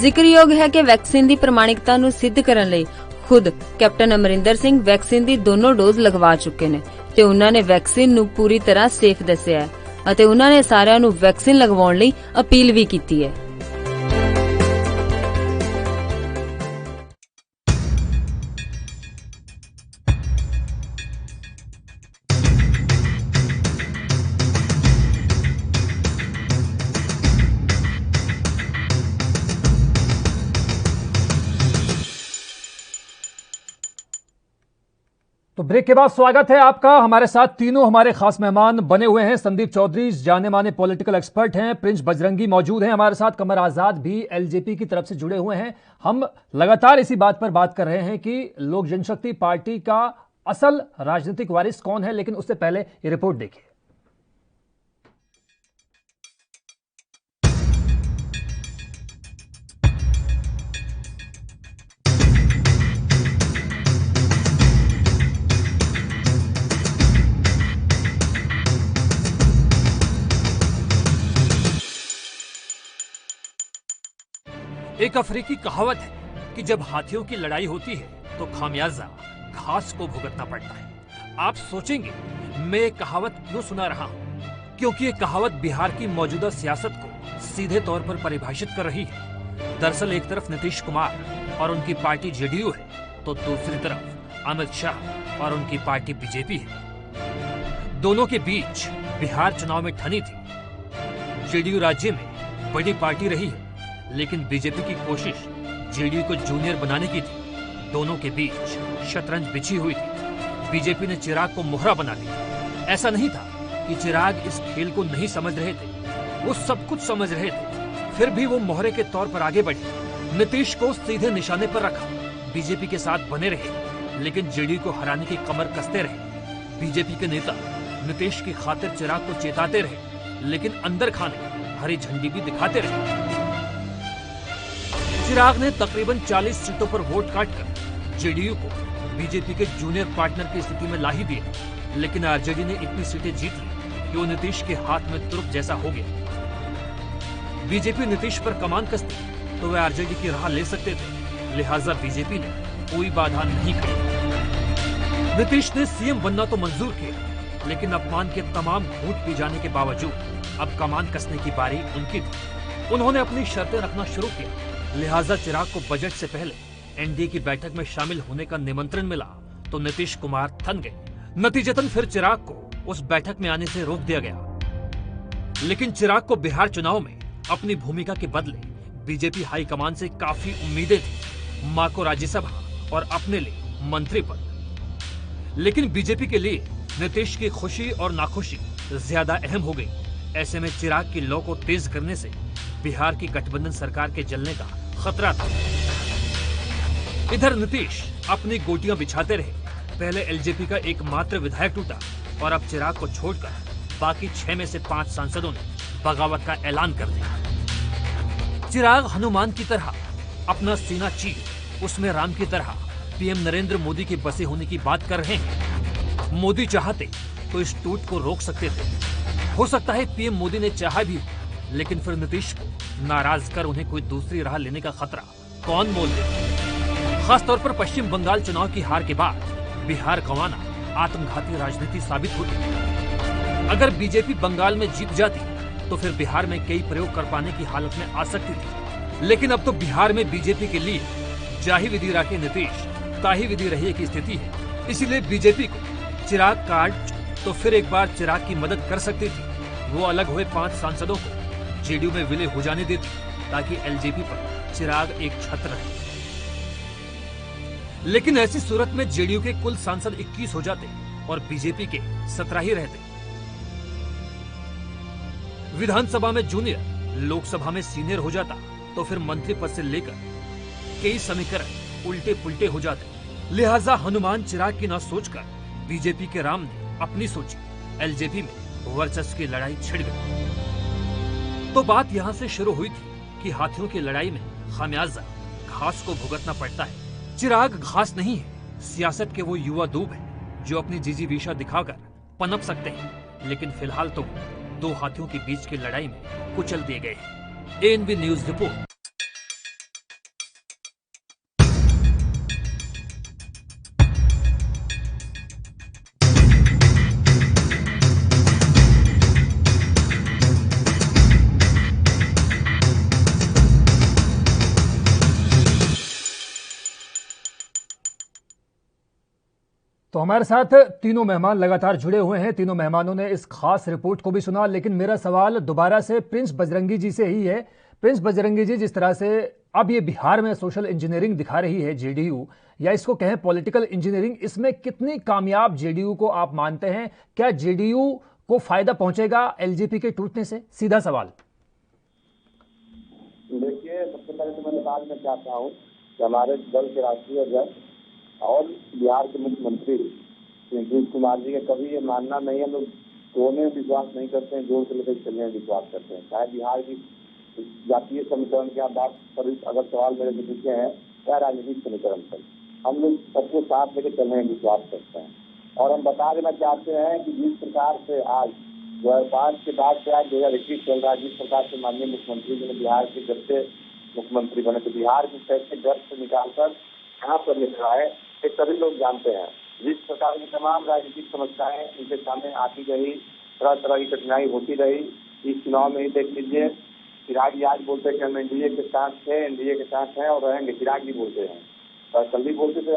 ਜ਼ਿਕਰਯੋਗ ਹੈ ਕਿ ਵੈਕਸੀਨ ਦੀ ਪ੍ਰਮਾਣਿਕਤਾ ਨੂੰ ਸਿੱਧ ਕਰਨ ਲਈ ਖੁਦ ਕੈਪਟਨ ਅਮਰਿੰਦਰ ਸਿੰਘ ਵੈਕਸੀਨ ਦੀ ਦੋਨੋਂ ਡੋਜ਼ ਲਗਵਾ ਚੁੱਕੇ ਨੇ ਤੇ ਉਹਨਾਂ ਨੇ ਵੈਕਸੀਨ ਨੂੰ ਪੂਰੀ ਤਰ੍ਹਾਂ ਸੇਫ ਦੱਸਿਆ ਹੈ ਅਤੇ ਉਹਨਾਂ ਨੇ ਸਾਰਿਆਂ ਨੂੰ ਵੈਕਸੀਨ ਲਗਵਾਉਣ ਲਈ ਅਪੀਲ ਵੀ ਕੀਤੀ ਹੈ। तो ब्रेक के बाद स्वागत है आपका। हमारे साथ तीनों हमारे खास मेहमान बने हुए हैं। संदीप चौधरी जाने माने पॉलिटिकल एक्सपर्ट हैं, प्रिंस बजरंगी मौजूद हैं हमारे साथ, कमर आजाद भी एलजेपी की तरफ से जुड़े हुए हैं। हम लगातार इसी बात पर बात कर रहे हैं कि लोक जनशक्ति पार्टी का असल राजनीतिक वारिस कौन है, लेकिन उससे पहले ये रिपोर्ट देखिए। एक अफ्रीकी कहावत है कि जब हाथियों की लड़ाई होती है तो खामियाजा घास को भुगतना पड़ता है। आप सोचेंगे मैं ये कहावत क्यों सुना रहा हूं? क्योंकि ये कहावत बिहार की मौजूदा सियासत को सीधे तौर पर परिभाषित कर रही है। दरअसल एक तरफ नीतीश कुमार और उनकी पार्टी जेडीयू है तो दूसरी तरफ अमित शाह और उनकी पार्टी बीजेपी है। दोनों के बीच बिहार चुनाव में ठनी थी। जेडीयू राज्य में बड़ी पार्टी रही है लेकिन बीजेपी की कोशिश जेडीयू को जूनियर बनाने की थी। दोनों के बीच शतरंज बिछी हुई थी। बीजेपी ने चिराग को मोहरा बना दिया। ऐसा नहीं था कि चिराग इस खेल को नहीं समझ रहे थे, वो सब कुछ समझ रहे थे, फिर भी वो मोहरे के तौर पर आगे बढ़े, नीतीश को सीधे निशाने पर रखा, बीजेपी के साथ बने रहे, लेकिन जेडीयू को हराने की कमर कसते रहे। बीजेपी के नेता नीतीश की खातिर चिराग को चेताते रहे, लेकिन अंदर खाने हरी झंडी भी दिखाते रहे। चिराग ने तकरीबन 40 सीटों पर वोट काटकर जेडीयू को बीजेपी के जूनियर पार्टनर की स्थिति में ला ही दिया, लेकिन आरजेडी ने इतनी सीटें जीत ली कि वो नीतीश के हाथ में तुरुप जैसा हो गया। बीजेपी नीतीश पर कमान कसती तो वे आरजेडी की राह ले सकते थे, लिहाजा बीजेपी ने कोई बाधा नहीं करी। नीतीश ने सीएम बनना तो मंजूर किया, लेकिन अपमान के तमाम घूंट पी जाने के बावजूद अब कमान कसने की बारी उनकी थी। उन्होंने अपनी शर्तें रखना शुरू किया, लिहाजा चिराग को बजट से पहले एनडीए की बैठक में शामिल होने का निमंत्रण मिला तो नीतीश कुमार थन गए। नतीजतन फिर चिराग को उस बैठक में आने से रोक दिया गया। लेकिन चिराग को बिहार चुनाव में अपनी भूमिका के बदले बीजेपी हाईकमान से काफी उम्मीदें थी, मां को राज्यसभा और अपने लिए मंत्री पद। लेकिन बीजेपी के लिए नीतीश की खुशी और नाखुशी ज्यादा अहम हो गई। ऐसे में चिराग की लौ को तेज करने से बिहार की गठबंधन सरकार के जलने का खतरा था। इधर नीतीश अपनी गोटियां बिछाते रहे। पहले एलजेपी का एकमात्र विधायक टूटा और अब चिराग को छोड़कर बाकी 6 में से 5 सांसदों ने बगावत का ऐलान कर दिया। चिराग हनुमान की तरह अपना सीना चीर उसमें राम की तरह पीएम नरेंद्र मोदी के बसे होने की बात कर रहे हैं। मोदी चाहते तो इस टूट को रोक सकते थे। हो सकता है पीएम मोदी ने चाहा भी, लेकिन फिर नीतीश को नाराज कर उन्हें कोई दूसरी राह लेने का खतरा कौन मोल दे। खासतौर पर पश्चिम बंगाल चुनाव की हार के बाद बिहार गंवाना आत्मघाती राजनीति साबित होती। अगर बीजेपी बंगाल में जीत जाती तो फिर बिहार में कई प्रयोग कर पाने की हालत में आ सकती थी। लेकिन अब तो बिहार में बीजेपी के लिए जाही विधि राखे नीतीश ताही विधि रही की स्थिति है। इसीलिए बीजेपी को चिराग कार्ड तो फिर एक बार चिराग की मदद कर सकती थी। वो अलग हुए 5 सांसदों को जेडीयू में विलय हो जाने देती ताकि एलजेपी पर चिराग एक छत्र रहे। लेकिन ऐसी सूरत में जेडीयू के कुल सांसद 21 हो जाते और बीजेपी के 17 ही रहते। विधानसभा में जूनियर, लोकसभा में सीनियर हो जाता तो फिर मंत्री पद से लेकर कई समीकरण उल्टे पुल्टे हो जाते। लिहाजा हनुमान चिराग की न सोचकर बीजेपी के राम ने अपनी सोची। एलजेपी में वर्चस्व की लड़ाई छिड़ गई। तो बात यहाँ से शुरू हुई थी कि हाथियों की लड़ाई में खामियाजा घास को भुगतना पड़ता है। चिराग घास नहीं है, सियासत के वो युवा दूब है जो अपनी जिजीविषा दिखाकर पनप सकते हैं। लेकिन फिलहाल तो 2 हाथियों के बीच की लड़ाई में कुचल दिए गए हैं। ANB news report. तो हमारे साथ तीनों मेहमान लगातार जुड़े हुए हैं। तीनों मेहमानों ने इस खास रिपोर्ट को भी सुना, लेकिन मेरा सवाल दोबारा से प्रिंस बजरंगी जी से ही है। प्रिंस बजरंगी जी, जिस तरह से अब ये बिहार में सोशल इंजीनियरिंग दिखा रही है जेडीयू, या इसको कहें पॉलिटिकल इंजीनियरिंग, इसमें कितनी कामयाब जेडीयू को आप मानते हैं? क्या जेडीयू को फायदा पहुंचेगा एलजेपी के टूटने से? सीधा सवाल। देखिए, सबसे पहले तो मैं बताना मैं चाहता हूँ कि हमारे दल के राष्ट्रीय अध्यक्ष और बिहार के मुख्यमंत्री नीतीश कुमार जी का कभी ये मानना नहीं है, लोग तोड़ने में विश्वास नहीं करते हैं, जोर से लेकर चलने में विश्वास करते हैं। चाहे बिहार की जातीय समीकरण की आप बात पर अगर सवाल मेरे से पूछे हैं, क्या राजनीतिक समीकरण पर हम लोग सबको साथ लेकर चलने में विश्वास करते हैं। और हम बता देना चाहते हैं कि जिस प्रकार से आज 2005 के बाद से आज 2021 चल रहा है, जिस प्रकार से माननीय मुख्यमंत्री जी ने बिहार के जब से मुख्यमंत्री बने तो बिहार की कैसे गर्भ से निकालकर यहाँ पर लिखा है, ये सभी लोग जानते हैं। जिस प्रकार की तमाम राजनीतिक समस्याएं उनके सामने आती रही, तरह तरह की कठिनाई होती रही। इस चुनाव में ही देख लीजिए, चिराग जी आज बोलते हैं कि हम एनडीए के साथ थे, एनडीए के साथ हैं और रहेंगे, चिराग जी बोलते हैं। और कल भी बोलते थे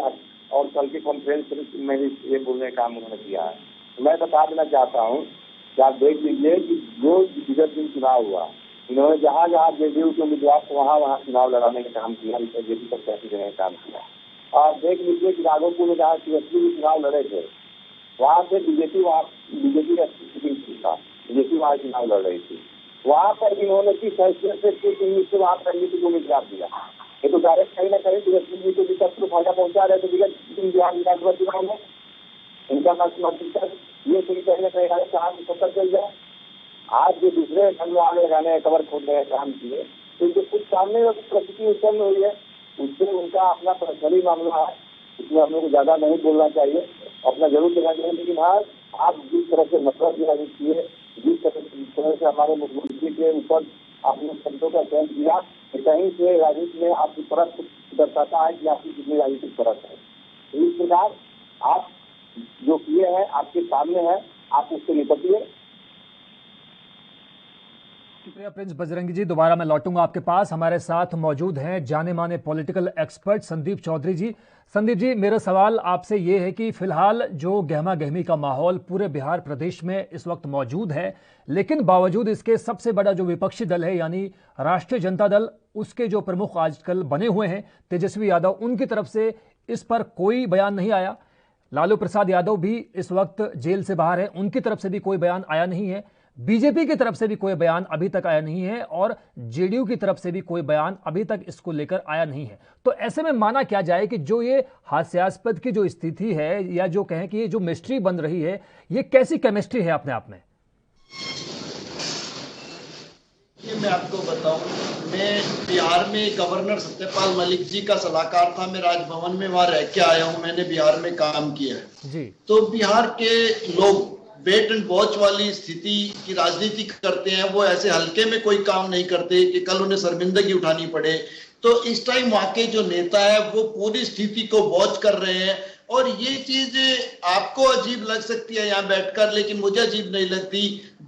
और कल की कॉन्फ्रेंस में भी ये बोलने का काम उन्होंने किया है। तो मैं बता देना चाहता हूँ कि आप देख लीजिए कि जो विगत दिन चुनाव हुआ, इन्होंने जहाँ जहाँ जेडीयू के उम्मीदवार को वहाँ चुनाव लड़ाने का काम किया, जेडीयू पर कैसे देने का काम किया। और देख लीजिए कि राघोपुर में जहाँ सीएसपी भी चुनाव लड़े थे, वहाँ से बीजेपी था, बीजेपी वहाँ चुनाव लड़ रही थी। वहाँ पर इन्होंने किस हैसियत से वहाँ पर बीजेपी को उम्मीदवार दिया। ये तो डायरेक्ट कहीं ना कहीं बीजेपी जी को विकट को फायदा पहुँचा रहे थे। बिहार विधानसभा चुनाव में इनका ये कहीं ना कहीं काम सत्तर चल जाए। आज जो दूसरे ढंग में आगे लगाने कवर खोलने का काम किए, तो इनके कुछ सामने परिस्थिति उत्पन्न हुई है, उससे उनका अपना पर्सनली मामला है, इसमें हम लोग को ज्यादा नहीं बोलना चाहिए, अपना जरूर देखना चाहिए। लेकिन हाँ, आप जिस तरह से मतलब किए, जिस तरह से हमारे मुख्यमंत्री के ऊपर आपने शब्दों का चयन किया कि कहीं से राजनीति में आपकी परख दर्शाता है कि आपकी कितनी राजनीतिक परख है। तो इस प्रकार आप जो किए हैं आपके सामने है, आप उससे निपटिए। शुक्रिया प्रिंस बजरंगी जी। दोबारा मैं लौटूंगा आपके पास। हमारे साथ मौजूद हैं जाने माने पॉलिटिकल एक्सपर्ट संदीप चौधरी जी। संदीप जी, मेरा सवाल आपसे ये है कि फिलहाल जो गहमा गहमी का माहौल पूरे बिहार प्रदेश में इस वक्त मौजूद है, लेकिन बावजूद इसके सबसे बड़ा जो विपक्षी दल है यानी राष्ट्रीय जनता दल, उसके जो प्रमुख आजकल बने हुए हैं तेजस्वी यादव, उनकी तरफ से इस पर कोई बयान नहीं आया। लालू प्रसाद यादव भी इस वक्त जेल से बाहर है, उनकी तरफ से भी कोई बयान आया नहीं है। बीजेपी की तरफ से भी कोई बयान अभी तक आया नहीं है और जेडीयू की तरफ से भी कोई बयान अभी तक इसको लेकर आया नहीं है। तो ऐसे में माना क्या जाए कि जो ये हास्यास्पद की जो स्थिति है या जो कहें कि ये जो मिस्ट्री बन रही है, ये कैसी केमिस्ट्री है अपने आप में? ये मैं आपको बताऊं, मैं बिहार में गवर्नर सत्यपाल मलिक जी का सलाहकार था। मैं राजभवन में वहां रह के आया हूं, मैंने बिहार में काम किया है जी। तो बिहार के लोग वेट एंड वॉच वाली स्थिति की राजनीति करते हैं। वो ऐसे हल्के में कोई काम नहीं करते कि कल उन्हें शर्मिंदगी उठानी पड़े। तो इस टाइम वहां के जो नेता है वो पूरी स्थिति को वॉच कर रहे हैं। और ये चीज आपको अजीब लग सकती है यहाँ बैठकर, लेकिन मुझे अजीब नहीं लगती।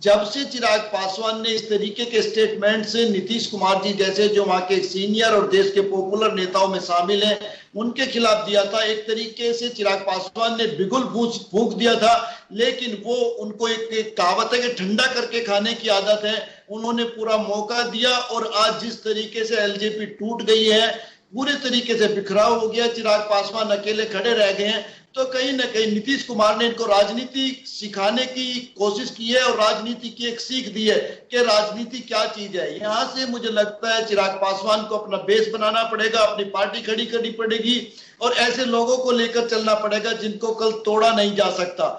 जब से चिराग पासवान ने इस तरीके के स्टेटमेंट से नीतीश कुमार जी जैसे जो वहां के सीनियर और देश के पॉपुलर नेताओं में शामिल हैं, उनके खिलाफ दिया था, एक तरीके से चिराग पासवान ने बिगुल फूंक दिया था। लेकिन वो उनको एक कहावत है कि ठंडा करके खाने की आदत है, उन्होंने पूरा मौका दिया। और आज जिस तरीके से एलजेपी टूट गई है, पूरे तरीके से बिखराव हो गया, चिराग पासवान अकेले खड़े रह गए हैं, तो कहीं ना कहीं नीतीश कुमार ने इनको राजनीति सिखाने की कोशिश की है और राजनीति की एक सीख दी है कि राजनीति क्या चीज है। यहां से मुझे लगता है चिराग पासवान को अपना बेस बनाना पड़ेगा, अपनी पार्टी खड़ी करनी पड़ेगी और ऐसे लोगों को लेकर चलना पड़ेगा जिनको कल तोड़ा नहीं जा सकता।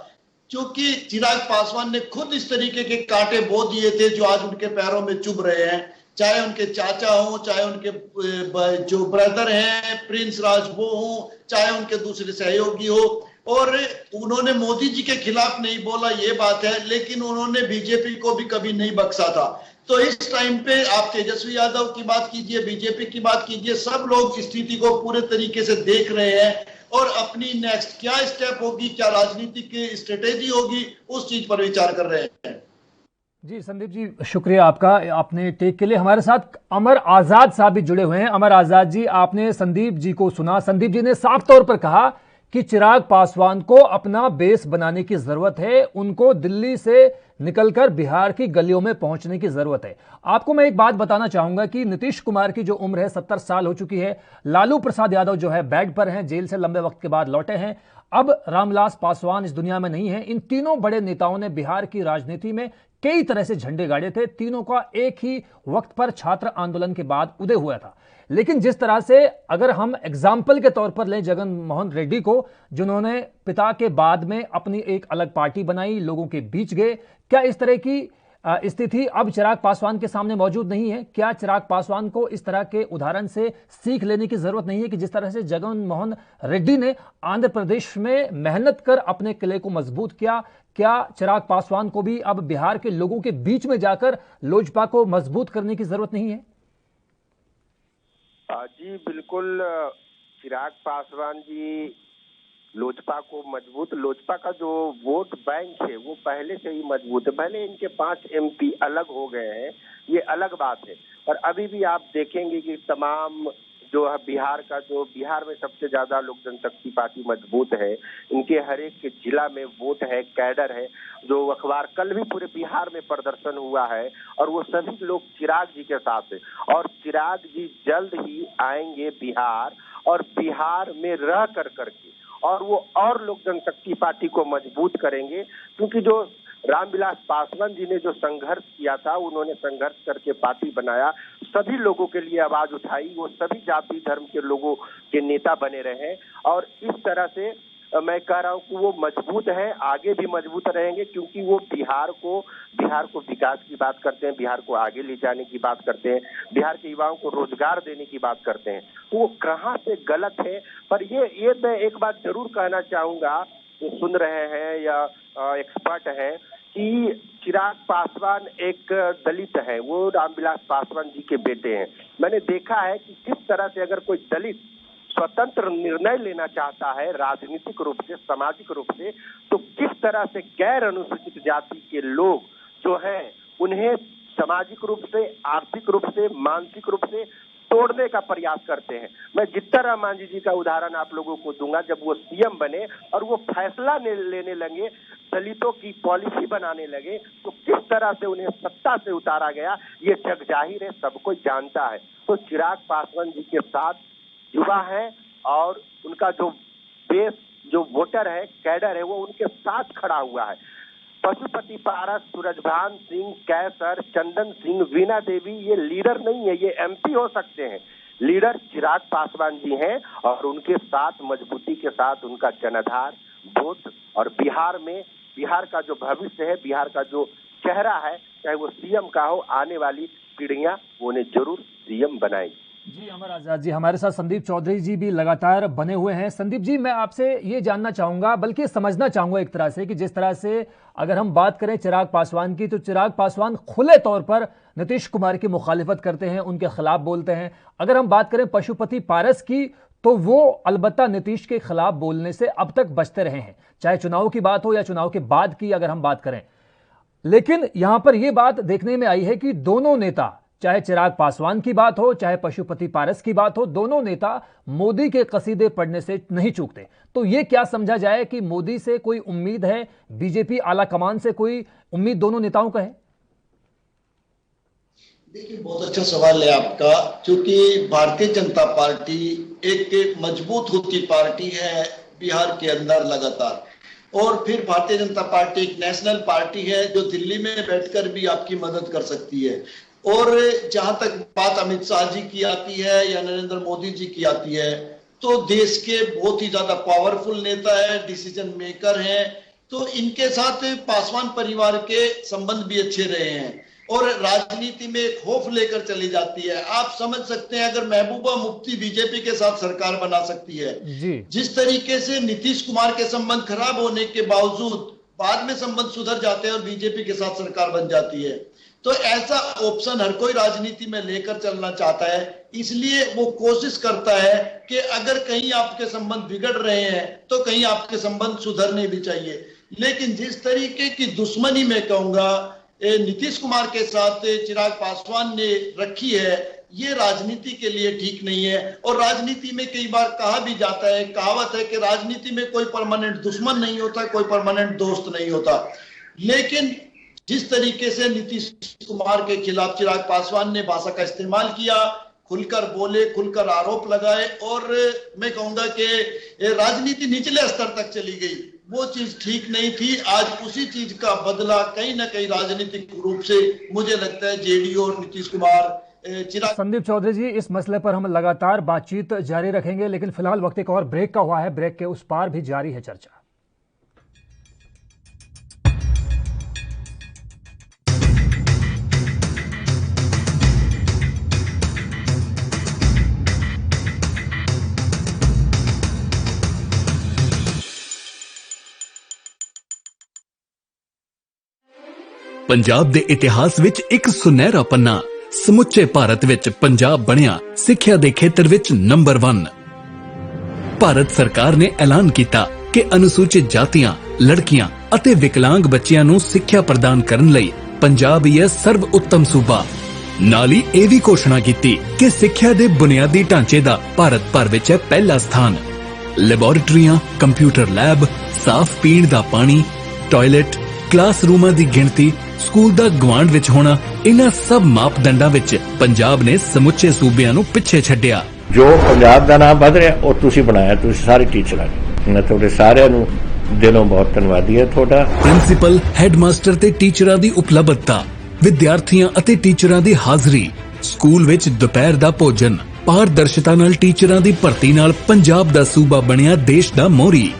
क्योंकि चिराग पासवान ने खुद इस तरीके के कांटे बो दिए थे जो आज उनके पैरों में चुभ रहे हैं, चाहे उनके चाचा हो, चाहे उनके जो ब्रदर हैं प्रिंस राज वो हो, चाहे उनके दूसरे सहयोगी हो। और उन्होंने मोदी जी के खिलाफ नहीं बोला, ये बात है, लेकिन उन्होंने बीजेपी को भी कभी नहीं बख्शा था। तो इस टाइम पे आप तेजस्वी यादव की बात कीजिए, बीजेपी की बात कीजिए, सब लोग स्थिति को पूरे तरीके से देख रहे हैं और अपनी नेक्स्ट क्या स्टेप होगी, क्या राजनीतिक स्ट्रेटेजी होगी, उस चीज पर विचार कर रहे हैं। जी संदीप जी, शुक्रिया आपका, आपने टेक के लिए। हमारे साथ अमर आजाद साहब भी जुड़े हुए हैं। अमर आजाद जी, आपने संदीप जी को सुना। संदीप जी ने साफ तौर पर कहा कि चिराग पासवान को अपना बेस बनाने की जरूरत है, उनको दिल्ली से निकलकर बिहार की गलियों में पहुंचने की जरूरत है। आपको मैं एक बात बताना चाहूंगा कि नीतीश कुमार की जो उम्र है 70 साल हो चुकी है, लालू प्रसाद यादव जो है बेड पर हैं, जेल से लंबे वक्त के बाद लौटे हैं, अब रामविलास पासवान इस दुनिया में नहीं है। इन तीनों बड़े नेताओं ने बिहार की राजनीति में कई तरह से झंडे गाड़े थे, तीनों का एक ही वक्त पर छात्र आंदोलन के बाद उदय हुआ था। लेकिन जिस तरह से अगर हम एग्जाम्पल के तौर पर लें जगन मोहन रेड्डी को, जिन्होंने पिता के बाद में अपनी एक अलग पार्टी बनाई, लोगों के बीच गए, क्या इस तरह की स्थिति अब चिराग पासवान के सामने मौजूद नहीं है? क्या चिराग पासवान को इस तरह के उदाहरण से सीख लेने की जरूरत नहीं है कि जिस तरह से जगन मोहन रेड्डी ने आंध्र प्रदेश में मेहनत कर अपने किले को मजबूत किया, क्या चिराग पासवान को भी अब बिहार के लोगों के बीच में जाकर लोजपा को मजबूत करने की जरूरत नहीं है? जी बिल्कुल, चिराग पासवान जी लोजपा को मजबूत, लोजपा का जो वोट बैंक है वो पहले से ही मजबूत है। भले इनके 5 MP अलग हो गए हैं, ये अलग बात है, और अभी भी आप देखेंगे कि तमाम जो है बिहार में सबसे ज्यादा लोक जनशक्ति पार्टी मजबूत है। इनके हर एक के जिला में वोट है, कैडर है। जो अखबार कल भी पूरे बिहार में प्रदर्शन हुआ है और वो सभी लोग चिराग जी के साथ है। और चिराग जी जल्द ही आएंगे बिहार, और बिहार में रह करके और वो और लोक जनशक्ति पार्टी को मजबूत करेंगे। क्योंकि जो रामविलास पासवान जी ने जो संघर्ष किया था, उन्होंने संघर्ष करके पार्टी बनाया, सभी लोगों के लिए आवाज उठाई, वो सभी जाति धर्म के लोगों के नेता बने रहे। और इस तरह से मैं कह रहा हूँ कि वो मजबूत है, आगे भी मजबूत रहेंगे, क्योंकि वो बिहार को विकास की बात करते हैं, बिहार को आगे ले जाने की बात करते हैं, बिहार के युवाओं को रोजगार देने की बात करते हैं। तो वो कहाँ से गलत है? पर ये मैं एक बात जरूर कहना चाहूंगा, जो सुन रहे हैं या एक्सपर्ट हैं, कि चिराग पासवान एक दलित है, वो रामविलास पासवान जी के बेटे हैं। मैंने देखा है कि किस तरह से अगर कोई दलित स्वतंत्र निर्णय लेना चाहता है राजनीतिक रूप से, सामाजिक रूप से, तो किस तरह से गैर अनुसूचित जाति के लोग जो हैं उन्हें सामाजिक रूप से, आर्थिक रूप से, मानसिक रूप से तोड़ने का प्रयास करते हैं। मैं जीतन राम मांझी जी का उदाहरण आप लोगों को दूंगा। जब वो सीएम बने और वो फैसला लेने लगे, दलितों की पॉलिसी बनाने लगे, तो किस तरह से उन्हें सत्ता से उतारा गया ये जग जाहिर है, सब कोई जानता है। तो चिराग पासवान जी के साथ युवा है और उनका जो बेस, जो वोटर है, कैडर है, वो उनके साथ खड़ा हुआ है। पशुपति पारस, सूरजभान सिंह, कैसर, चंदन सिंह, वीणा देवी ये लीडर नहीं है, ये एमपी हो सकते हैं। लीडर चिराग पासवान जी हैं और उनके साथ मजबूती के साथ उनका जनाधार, वोट और बिहार का जो भविष्य है, बिहार का जो चेहरा है, चाहे वो सीएम का हो, आने वाली पीढ़ियां उन्हें जरूर सीएम बनाएगी। जी अमर आजाद जी, हमारे साथ संदीप चौधरी जी भी लगातार बने हुए हैं। संदीप जी, मैं आपसे ये जानना चाहूंगा, बल्कि समझना चाहूंगा एक तरह से, कि जिस तरह से अगर हम बात करें चिराग पासवान की, तो चिराग पासवान खुले तौर पर नीतीश कुमार की मुखालिफत करते हैं, उनके खिलाफ बोलते हैं। अगर हम बात करें पशुपति पारस की, तो वो अलबत्ता नीतीश के खिलाफ बोलने से अब तक बचते रहे हैं, चाहे चुनाव की बात हो या चुनाव के बाद की अगर हम बात करें। लेकिन यहां पर यह बात देखने में आई है कि दोनों नेता, चाहे चिराग पासवान की बात हो चाहे पशुपति पारस की बात हो, दोनों नेता मोदी के कसीदे पढ़ने से नहीं चूकते। तो ये क्या समझा जाए कि मोदी से कोई उम्मीद है, बीजेपी आला कमान से कोई उम्मीद दोनों नेताओं का है? देखिए, बहुत अच्छा सवाल है आपका, क्योंकि भारतीय जनता पार्टी एक मजबूत होती पार्टी है बिहार के अंदर लगातार, और फिर भारतीय जनता पार्टी एक नेशनल पार्टी है जो दिल्ली में बैठकर भी आपकी मदद कर सकती है। और जहां तक बात अमित शाह जी की आती है या नरेंद्र मोदी जी की आती है, तो देश के बहुत ही ज्यादा पावरफुल नेता है, डिसीजन मेकर हैं, तो इनके साथ पासवान परिवार के संबंध भी अच्छे रहे हैं और राजनीति में एक खौफ लेकर चली जाती है। आप समझ सकते हैं, अगर महबूबा मुफ्ती बीजेपी के साथ सरकार बना सकती है, जिस तरीके से नीतीश कुमार के संबंध खराब होने के बावजूद बाद में संबंध सुधर जाते हैं और बीजेपी के साथ सरकार बन जाती है, तो ऐसा ऑप्शन हर कोई राजनीति में लेकर चलना चाहता है। इसलिए वो कोशिश करता है कि अगर कहीं आपके संबंध बिगड़ रहे हैं तो कहीं आपके संबंध सुधरने भी चाहिए। लेकिन जिस तरीके की दुश्मनी मैं कहूंगा नीतीश कुमार के साथ चिराग पासवान ने रखी है, ये राजनीति के लिए ठीक नहीं है। और राजनीति में कई बार कहा भी जाता है, कहावत है कि राजनीति में कोई परमानेंट दुश्मन नहीं होता, कोई परमानेंट दोस्त नहीं होता। लेकिन जिस तरीके से नीतीश कुमार के खिलाफ चिराग पासवान ने भाषा का इस्तेमाल किया, खुलकर बोले, खुलकर आरोप लगाए, और मैं कहूंगा कि राजनीति निचले स्तर तक चली गई, वो चीज ठीक नहीं थी। आज उसी चीज का बदला कहीं ना कहीं राजनीतिक रूप से मुझे लगता है जेडीयू और नीतीश कुमार चिराग। संदीप चौधरी जी, इस मसले पर हम लगातार बातचीत जारी रखेंगे, लेकिन फिलहाल वक्त एक और ब्रेक का हुआ है, ब्रेक के उस पार भी जारी है चर्चा। ਪੰਜਾਬ ਦੇ ਇਤਿਹਾਸ ਵਿੱਚ ਇੱਕ ਸੁਨਹਿਰਾ ਪੰਨਾ, ਸਮੁੱਚੇ ਭਾਰਤ ਵਿੱਚ ਪੰਜਾਬ ਬਣਿਆ ਸਿੱਖਿਆ ਦੇ ਖੇਤਰ ਵਿੱਚ ਨੰਬਰ 1। ਭਾਰਤ ਸਰਕਾਰ ਨੇ ਐਲਾਨ ਕੀਤਾ ਕਿ ਅਨੁਸੂਚਿਤ ਜਾਤੀਆਂ, ਲੜਕੀਆਂ ਅਤੇ ਵਿਕਲਾਂਗ ਬੱਚਿਆਂ ਨੂੰ ਸਿੱਖਿਆ ਪ੍ਰਦਾਨ ਕਰਨ ਲਈ ਪੰਜਾਬ ਹੀ ਹੈ ਸਰਵ ਉੱਤਮ ਸੂਬਾ। ਨਾਲ ਹੀ ਇਹ ਵੀ ਘੋਸ਼ਣਾ ਕੀਤੀ ਕਿ ਸਿੱਖਿਆ ਦੇ ਬੁਨਿਆਦੀ ਢਾਂਚੇ ਦਾ ਭਾਰਤ ਭਰ ਵਿੱਚ ਹੈ ਪਹਿਲਾ ਸਥਾਨ। ਲੈਬੋਰੇਟਰੀਆਂ, ਕੰਪਿਊਟਰ ਲੈਬ, ਸਾਫ਼ ਪੀਣ ਦਾ ਪਾਣੀ, ਟਾਇਲਟ, ਕਲਾਸਰੂਮਾਂ ਦੀ ਗਿਣਤੀ, ਸਕੂਲ ਦਾ ਗਵਾਂਢ ਵਿੱਚ ਹੋਣਾ, ਇਹਨਾਂ ਸਭ ਮਾਪਦੰਡਾਂ ਵਿੱਚ ਪੰਜਾਬ ਨੇ ਸਮੁੱਚੇ ਸੂਬਿਆਂ ਨੂੰ ਪਿੱਛੇ ਛੱਡਿਆ। ਜੋ ਪੰਜਾਬ ਦਾ ਨਾਮ ਵਧ ਰਿਹਾ ਉਹ ਤੁਸੀਂ ਬਣਾਇਆ, ਤੁਸੀਂ ਸਾਰੇ ਟੀਚਰਾਂ ਨੇ। ਮੈਂ ਤੁਹਾਡੇ ਸਾਰਿਆਂ ਨੂੰ ਦਿਲੋਂ ਬਹੁਤ ਧੰਨਵਾਦੀ ਹਾਂ ਤੁਹਾਡਾ। ਪ੍ਰਿੰਸੀਪਲ, ਹੈਡਮਾਸਟਰ ਤੇ ਟੀਚਰਾਂ ਦੀ ਉਪਲਬਧਤਾ, ਵਿਦਿਆਰਥੀਆਂ ਅਤੇ ਟੀਚਰਾਂ ਦੀ ਹਾਜ਼ਰੀ, ਸਕੂਲ ਵਿੱਚ ਦੁਪਹਿਰ ਦਾ ਭੋਜਨ, ਪਾਰਦਰਸ਼ਤਾ ਨਾਲ ਟੀਚਰਾਂ ਦੀ ਭਰਤੀ ਨਾਲ ਪੰਜਾਬ ਦਾ ਸੂਬਾ ਬਣਿਆ ਦੇਸ਼ ਦਾ ਮੋਹਰੀ।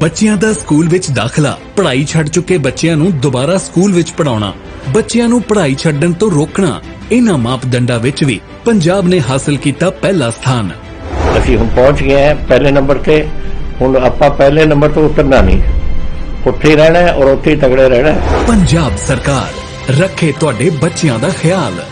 ਬੱਚਿਆਂ ਦਾ ਸਕੂਲ ਵਿੱਚ ਦਾਖਲਾ, ਪੜ੍ਹਾਈ ਛੱਡ ਚੁੱਕੇ ਬੱਚਿਆਂ ਨੂੰ ਦੁਬਾਰਾ ਸਕੂਲ ਵਿੱਚ ਪੜਾਉਣਾ, ਬੱਚਿਆਂ ਨੂੰ ਪੜ੍ਹਾਈ ਛੱਡਣ ਤੋਂ ਰੋਕਣਾ, ਇਹਨਾਂ ਮਾਪਦੰਡਾਂ ਵਿੱਚ ਵੀ ਪੰਜਾਬ ਨੇ ਹਾਸਲ ਕੀਤਾ ਪਹਿਲਾ ਸਥਾਨ। ਅਸੀਂ ਹੁਣ ਪਹੁੰਚ ਗਏ ਹਾਂ ਪਹਿਲੇ ਨੰਬਰ ਤੇ। ਹੁਣ ਆਪਾਂ ਪਹਿਲੇ ਨੰਬਰ ਤੋਂ ਉਤਰਨਾ ਨਹੀਂ, ਉੱਥੇ ਹੀ ਰਹਿਣਾ ਹੈ ਔਰ ਉੱਥੇ ਹੀ ਤਗੜੇ ਰਹਿਣਾ ਹੈ। पंजाब सरकार रखे तुहाडे बच्चियां दा ख्याल।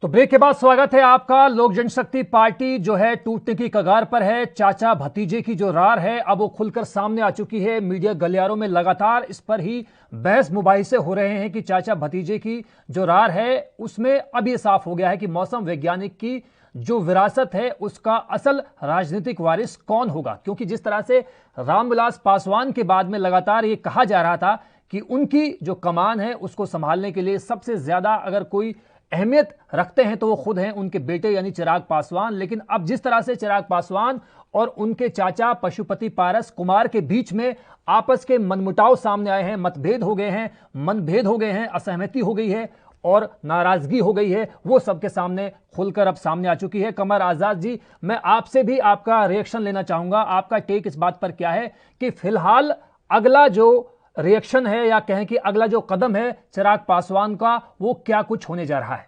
तो ब्रेक के बाद स्वागत है आपका। लोक जनशक्ति पार्टी जो है टूटने की कगार पर है। चाचा भतीजे की जो रार है अब वो खुलकर सामने आ चुकी है। मीडिया गलियारों में लगातार इस पर ही बहस मुबाहिसे हो रहे हैं कि चाचा भतीजे की जो रार है उसमें अब ये साफ हो गया है कि मौसम वैज्ञानिक की जो विरासत है उसका असल राजनीतिक वारिस कौन होगा। क्योंकि जिस तरह से रामविलास पासवान के बाद में लगातार ये कहा जा रहा था कि उनकी जो कमान है उसको संभालने के लिए सबसे ज्यादा अगर कोई अहमियत रखते हैं तो वो खुद हैं उनके बेटे यानी चिराग पासवान। लेकिन अब जिस तरह से चिराग पासवान और उनके चाचा पशुपति पारस कुमार के बीच में आपस के मनमुटाव सामने आए हैं, मतभेद हो गए हैं, मनभेद हो गए हैं, असहमति हो गई है और नाराजगी हो गई है, वो सबके सामने खुलकर अब सामने आ चुकी है। कमर आजाद जी, मैं आपसे भी आपका रिएक्शन लेना चाहूंगा। आपका टेक इस बात पर क्या है कि फिलहाल अगला जो रिएक्शन है या कहें कि अगला जो कदम है चिराग पासवान का वो क्या कुछ होने जा रहा है?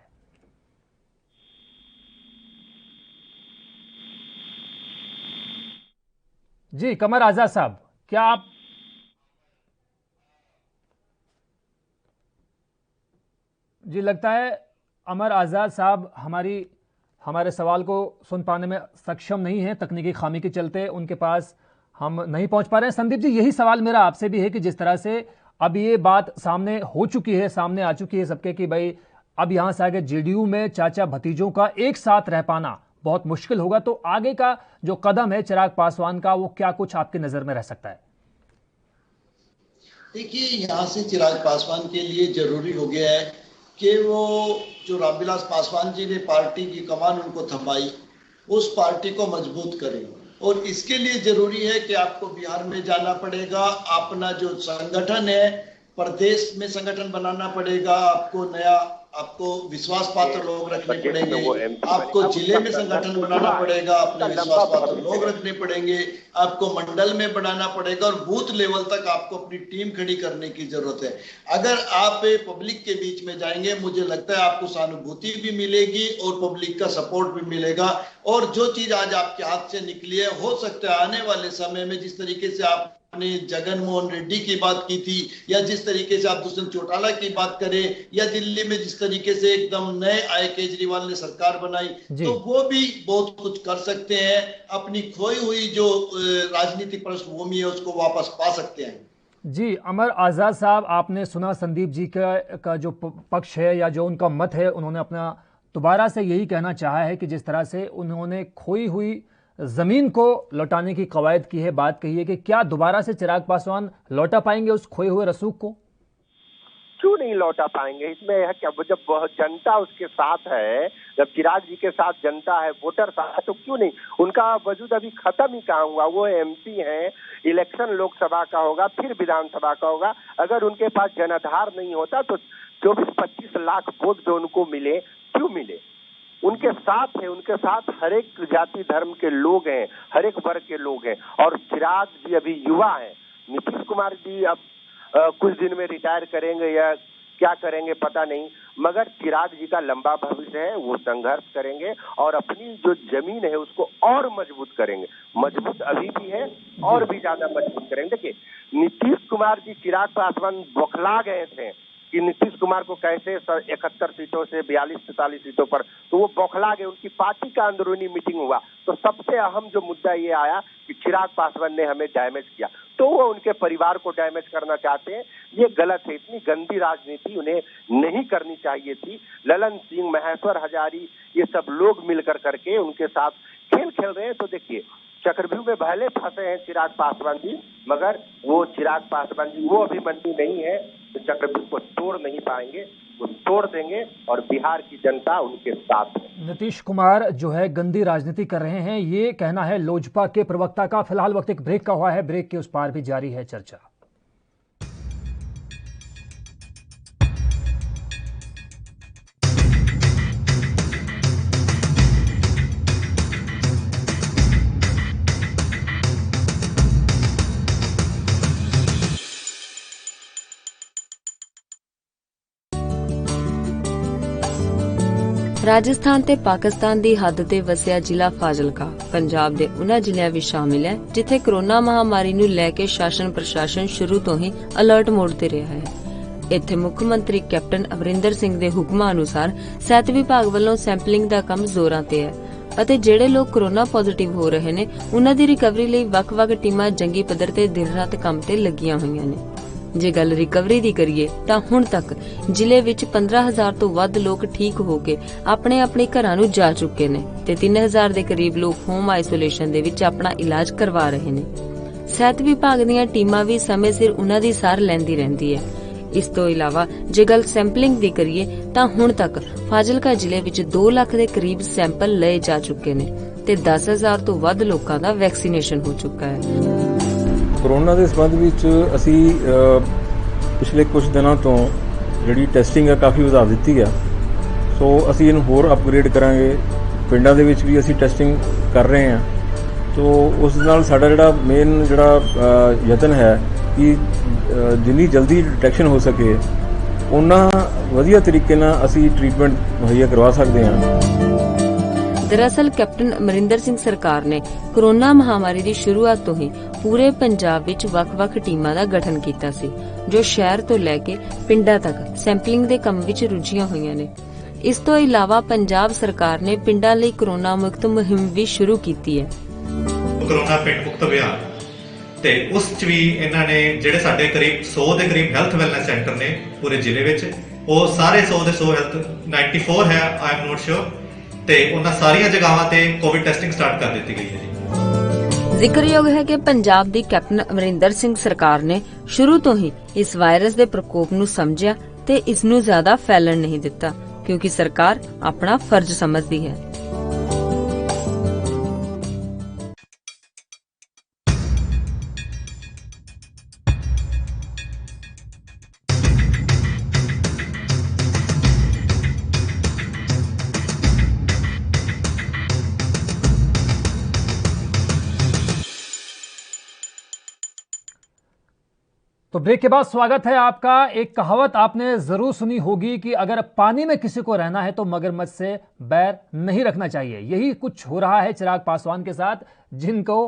जी कमर आजाद साहब, क्या आप जी लगता है अमर आजाद साहब हमारे सवाल को सुन पाने में सक्षम नहीं है, तकनीकी खामी के चलते उनके पास हम नहीं पहुंच पा रहे हैं। संदीप जी, यही सवाल मेरा आपसे भी है कि जिस तरह से अब ये बात सामने हो चुकी है, सामने आ चुकी है सबके कि भाई अब यहां से आगे जेडीयू में चाचा भतीजों का एक साथ रह पाना बहुत मुश्किल होगा, तो आगे का जो कदम है चिराग पासवान का वो क्या कुछ आपकी नजर में रह सकता है? देखिए, यहाँ से चिराग पासवान के लिए जरूरी हो गया है कि वो जो रामविलास पासवान जी ने पार्टी की कमान उनको थमाई, उस पार्टी को मजबूत करें। और इसके लिए जरूरी है कि आपको बिहार में जाना पड़ेगा, अपना जो संगठन है प्रदेश में संगठन बनाना पड़ेगा, आपको विश्वास पात्र लोग रखने पड़ेंगे, आपको जिले में संगठन बनाना पड़ेगा, अपने विश्वास पात्र लोग रखने पड़ेंगे, आपको मंडल में बनाना पड़ेगा और बूथ लेवल तक आपको अपनी टीम खड़ी करने की जरूरत है। अगर आप पब्लिक के बीच में जाएंगे, मुझे लगता है आपको सहानुभूति भी मिलेगी और पब्लिक का सपोर्ट भी मिलेगा। और जो चीज आज आपके हाथ से निकली है, हो सकता है आने वाले समय में जिस तरीके से आपने जगन मोहन रेड्डी की बात की थी, या जिस तरीके से आप दुष्यंत चौटाला की बात करें, या दिल्ली में जिस तरीके से एकदम नए आए केजरीवाल ने सरकार बनाई, तो वो भी बहुत कुछ कर सकते हैं। अपनी खोई हुई जो राजनीतिक पृष्ठभूमि है उसको वापस पा सकते हैं। जी अमर आजाद साहब, आपने सुना संदीप जी का जो पक्ष है या जो उनका मत है, उन्होंने अपना दोबारा से यही कहना चाहा है कि जिस तरह से उन्होंने खोई हुई जमीन को लौटाने की कवायद की है, बात कही है कि क्या दोबारा से चिराग पासवान लौटा पाएंगे उस खोए हुए रसूख को? क्यों नहीं लौटा पाएंगे? इसमें है क्या, जब जनता उसके साथ है, जब चिराग जी के साथ जनता है, वोटर साथ है, तो क्यों नहीं? उनका वजूद अभी खत्म ही कहाँ हुआ? वो एमपी हैं, इलेक्शन लोकसभा का होगा, फिर विधानसभा का होगा। अगर उनके पास जनाधार नहीं होता तो 24-25 लाख वोट जो उनको मिले, क्यों मिले? उनके साथ है, उनके साथ हर एक जाति धर्म के लोग हैं, हर एक वर्ग के लोग हैं। और चिराग जी अभी युवा हैं। नीतीश कुमार जी अब कुछ दिन में रिटायर करेंगे या क्या करेंगे पता नहीं, मगर चिराग जी का लंबा भविष्य है। वो संघर्ष करेंगे और अपनी जो जमीन है उसको और मजबूत करेंगे। मजबूत अभी भी है और भी ज्यादा मजबूत करेंगे। देखिए, नीतीश कुमार जी, चिराग पासवान बौखला गए थे कि नीतीश कुमार को कैसे 71 सीटों से 42-43 सीटों पर, तो वो बौखला गए। उनकी पार्टी का अंदरूनी मीटिंग हुआ तो सबसे अहम जो मुद्दा ये आया कि चिराग पासवान ने हमें डैमेज किया, तो वो उनके परिवार को डैमेज करना चाहते हैं। ये गलत है, इतनी गंदी राजनीति उन्हें नहीं करनी चाहिए थी। ललन सिंह, महेश्वर हजारी, ये सब लोग मिलकर करके उनके साथ खेल खेल रहे हैं। तो देखिए, चक्रव्यूह में भले फंसे हैं चिराग पासवान जी, मगर वो चिराग पासवान जी वो अभिमन्यु नहीं है, तो चक्रव्यूह को तोड़ नहीं पाएंगे। वो तोड़ देंगे और बिहार की जनता उनके साथ है। नीतीश कुमार जो है गंदी राजनीति कर रहे हैं, ये कहना है लोजपा के प्रवक्ता का। फिलहाल वक्त एक ब्रेक का हुआ है, ब्रेक के उस पार भी जारी है चर्चा। ਰਾਜਸਥਾਨ ਤੇ ਪਾਕਿਸਤਾਨ ਦੀ ਹੱਦ ਤੇ ਵਸਿਆ ਜ਼ਿਲ੍ਹਾ ਫਾਜ਼ਿਲਕਾ ਪੰਜਾਬ ਦੇ ਉਹਨਾਂ ਜ਼ਿਲ੍ਹਿਆਂ ਵਿੱਚ ਸ਼ਾਮਿਲ ਹੈ ਜਿੱਥੇ ਕੋਰੋਨਾ ਮਹਾਮਾਰੀ ਨੂੰ ਲੈ ਕੇ ਸ਼ਾਸਨ ਪ੍ਰਸ਼ਾਸਨ ਸ਼ੁਰੂ ਤੋਂ ਹੀ ਅਲਰਟ ਮੋਡ ਤੇ ਰਿਹਾ ਹੈ। ਇੱਥੇ ਮੁੱਖ ਮੰਤਰੀ ਕੈਪਟਨ ਅਮਰਿੰਦਰ ਸਿੰਘ ਦੇ ਹੁਕਮਾਂ ਅਨੁਸਾਰ ਸਿਹਤ ਵਿਭਾਗ ਵੱਲੋਂ ਸੈਂਪਲਿੰਗ ਦਾ ਕੰਮ ਜ਼ੋਰਾਂ ਤੇ ਹੈ ਅਤੇ ਜਿਹੜੇ ਲੋਕ ਕੋਰੋਨਾ ਪੋਜ਼ਿਟਿਵ ਹੋ ਰਹੇ ਨੇ ਉਹਨਾਂ ਦੀ ਰਿਕਵਰੀ ਲਈ ਵੱਖ-ਵੱਖ ਟੀਮਾਂ ਜੰਗੀ ਪੱਧਰ ਤੇ ਦਿਨ ਰਾਤ ਕੰਮ ਤੇ ਲੱਗੀਆਂ ਹੋਈਆਂ ਨੇ। ਜੇ ਗੱਲ ਰਿਕਵਰੀ ਦੀ ਕਰੀਏ ਤਾਂ ਹੁਣ ਤੱਕ ਜ਼ਿਲ੍ਹੇ ਵਿੱਚ 15,000 ਤੋਂ ਵੱਧ ਲੋਕ ਠੀਕ ਹੋ ਕੇ ਆਪਣੇ ਘਰਾਂ ਨੂੰ ਜਾ ਚੁੱਕੇ ਨੇ ਤੇ 3,000 ਦੇ ਕਰੀਬ ਲੋਕ ਹੋਮ ਆਈਸੋਲੇਸ਼ਨ ਦੇ ਵਿੱਚ ਆਪਣਾ ਇਲਾਜ ਕਰਵਾ ਰਹੇ ਨੇ। ਸਿਹਤ ਵਿਭਾਗ ਦੀਆਂ ਟੀਮਾਂ ਵੀ ਸਮੇਂ ਸਿਰ ਉਹਨਾਂ ਦੀ ਸਾਰ ਲੈਂਦੀ ਰਹਿੰਦੀ ਹੈ। ਇਸ ਤੋਂ ਇਲਾਵਾ ਜੇ ਗੱਲ ਸੈਂਪਲਿੰਗ ਦੀ ਕਰੀਏ ਤਾਂ ਹੁਣ ਤੱਕ ਫਾਜ਼ਿਲਕਾ ਜ਼ਿਲ੍ਹੇ ਵਿੱਚ 2 ਲੱਖ ਦੇ ਕਰੀਬ ਸੈਂਪਲ ਲਏ ਜਾ ਚੁੱਕੇ ਨੇ ਤੇ 10,000 ਤੋਂ ਵੱਧ ਲੋਕਾਂ ਦਾ ਵੈਕਸੀਨੇਸ਼ਨ ਹੋ ਚੁੱਕਾ ਹੈ। ਕੋਰੋਨਾ ਦੇ ਸੰਬੰਧ ਵਿੱਚ ਅਸੀਂ ਪਿਛਲੇ ਕੁਝ ਦਿਨਾਂ ਤੋਂ ਜਿਹੜੀ ਟੈਸਟਿੰਗ ਹੈ ਕਾਫੀ ਵਧਾ ਦਿੱਤੀ ਹੈ। ਸੋ ਅਸੀਂ ਇਹਨੂੰ ਹੋਰ ਅਪਗ੍ਰੇਡ ਕਰਾਂਗੇ। ਪਿੰਡਾਂ ਦੇ ਵਿੱਚ ਵੀ ਅਸੀਂ ਟੈਸਟਿੰਗ ਕਰ ਰਹੇ ਹਾਂ। ਸੋ ਉਸ ਨਾਲ ਸਾਡਾ ਜਿਹੜਾ ਮੇਨ ਯਤਨ ਹੈ ਕਿ ਜਿੰਨੀ ਜਲਦੀ ਡਿਟੈਕਸ਼ਨ ਹੋ ਸਕੇ ਉਨਾ ਵਧੀਆ ਤਰੀਕੇ ਨਾਲ ਅਸੀਂ ਟ੍ਰੀਟਮੈਂਟ ਮੁਹੱਈਆ ਕਰਵਾ ਸਕਦੇ ਹਾਂ। ਦਰਅਸਲ ਕੈਪਟਨ ਅਮਰਿੰਦਰ ਸਿੰਘ ਸਰਕਾਰ ਨੇ ਕੋਰੋਨਾ ਮਹਾਮਾਰੀ ਦੀ ਸ਼ੁਰੂਆਤ ਤੋਂ ਹੀ ਪੂਰੇ ਪੰਜਾਬ ਵਿੱਚ ਵੱਖ-ਵੱਖ ਟੀਮਾਂ ਦਾ ਗਠਨ ਕੀਤਾ ਸੀ ਜੋ ਸ਼ਹਿਰ ਤੋਂ ਲੈ ਕੇ ਪਿੰਡਾਂ ਤੱਕ ਸੈਂਪਲਿੰਗ ਦੇ ਕੰਮ ਵਿੱਚ ਰੁੱਝੀਆਂ ਹੋਈਆਂ ਨੇ। ਇਸ ਤੋਂ ਇਲਾਵਾ ਪੰਜਾਬ ਸਰਕਾਰ ਨੇ ਪਿੰਡਾਂ ਲਈ ਕੋਰੋਨਾ ਮੁਕਤ ਮੁਹਿੰਮ ਵੀ ਸ਼ੁਰੂ ਕੀਤੀ ਹੈ। ਕੋਰੋਨਾ ਪਿੰਡ ਮੁਕਤ ਅਭਿਆਨ ਤੇ ਉਸ ਚ ਵੀ ਇਹਨਾਂ ਨੇ ਜਿਹੜੇ ਸਾਡੇ ਕਰੀਬ 100 ਦੇ ਕਰੀਬ ਹੈਲਥ ਵੈਲਨੈਸ ਸੈਂਟਰ ਨੇ ਪੂਰੇ ਜ਼ਿਲ੍ਹੇ ਵਿੱਚ, ਉਹ ਸਾਰੇ 100 ਦੇ 100 ਹੈਲਥ 94 ਹੈ ਆਈ ਐਮ ਨੋਟ ਸ਼ੋਰ, ਤੇ ਉਹਨਾਂ ਸਾਰੀਆਂ ਜਗ੍ਹਾਵਾਂ ਤੇ ਕੋਵਿਡ ਟੈਸਟਿੰਗ ਸਟਾਰਟ ਕਰ ਦਿੱਤੀ ਗਈ ਹੈ ਜੀ। ਜ਼ਿਕਰਯੋਗ ਹੈ ਕਿ ਪੰਜਾਬ ਦੀ ਕੈਪਟਨ ਅਮਰਿੰਦਰ ਸਿੰਘ ਸਰਕਾਰ ਨੇ ਸ਼ੁਰੂ ਤੋਂ ਹੀ ਇਸ ਵਾਇਰਸ ਦੇ ਪ੍ਰਕੋਪ ਨੂੰ ਸਮਝਿਆ ਤੇ ਇਸ ਨੂੰ ਜ਼ਿਆਦਾ ਫੈਲਣ ਨਹੀਂ ਦਿੱਤਾ ਕਿਉਂਕਿ ਸਰਕਾਰ ਆਪਣਾ ਫਰਜ਼ ਸਮਝਦੀ ਹੈ। तो ब्रेक के बाद स्वागत है आपका। एक कहावत आपने जरूर सुनी होगी कि अगर पानी में किसी को रहना है तो मगरमच्छ से बैर नहीं रखना चाहिए। यही कुछ हो रहा है चिराग पासवान के साथ, जिनको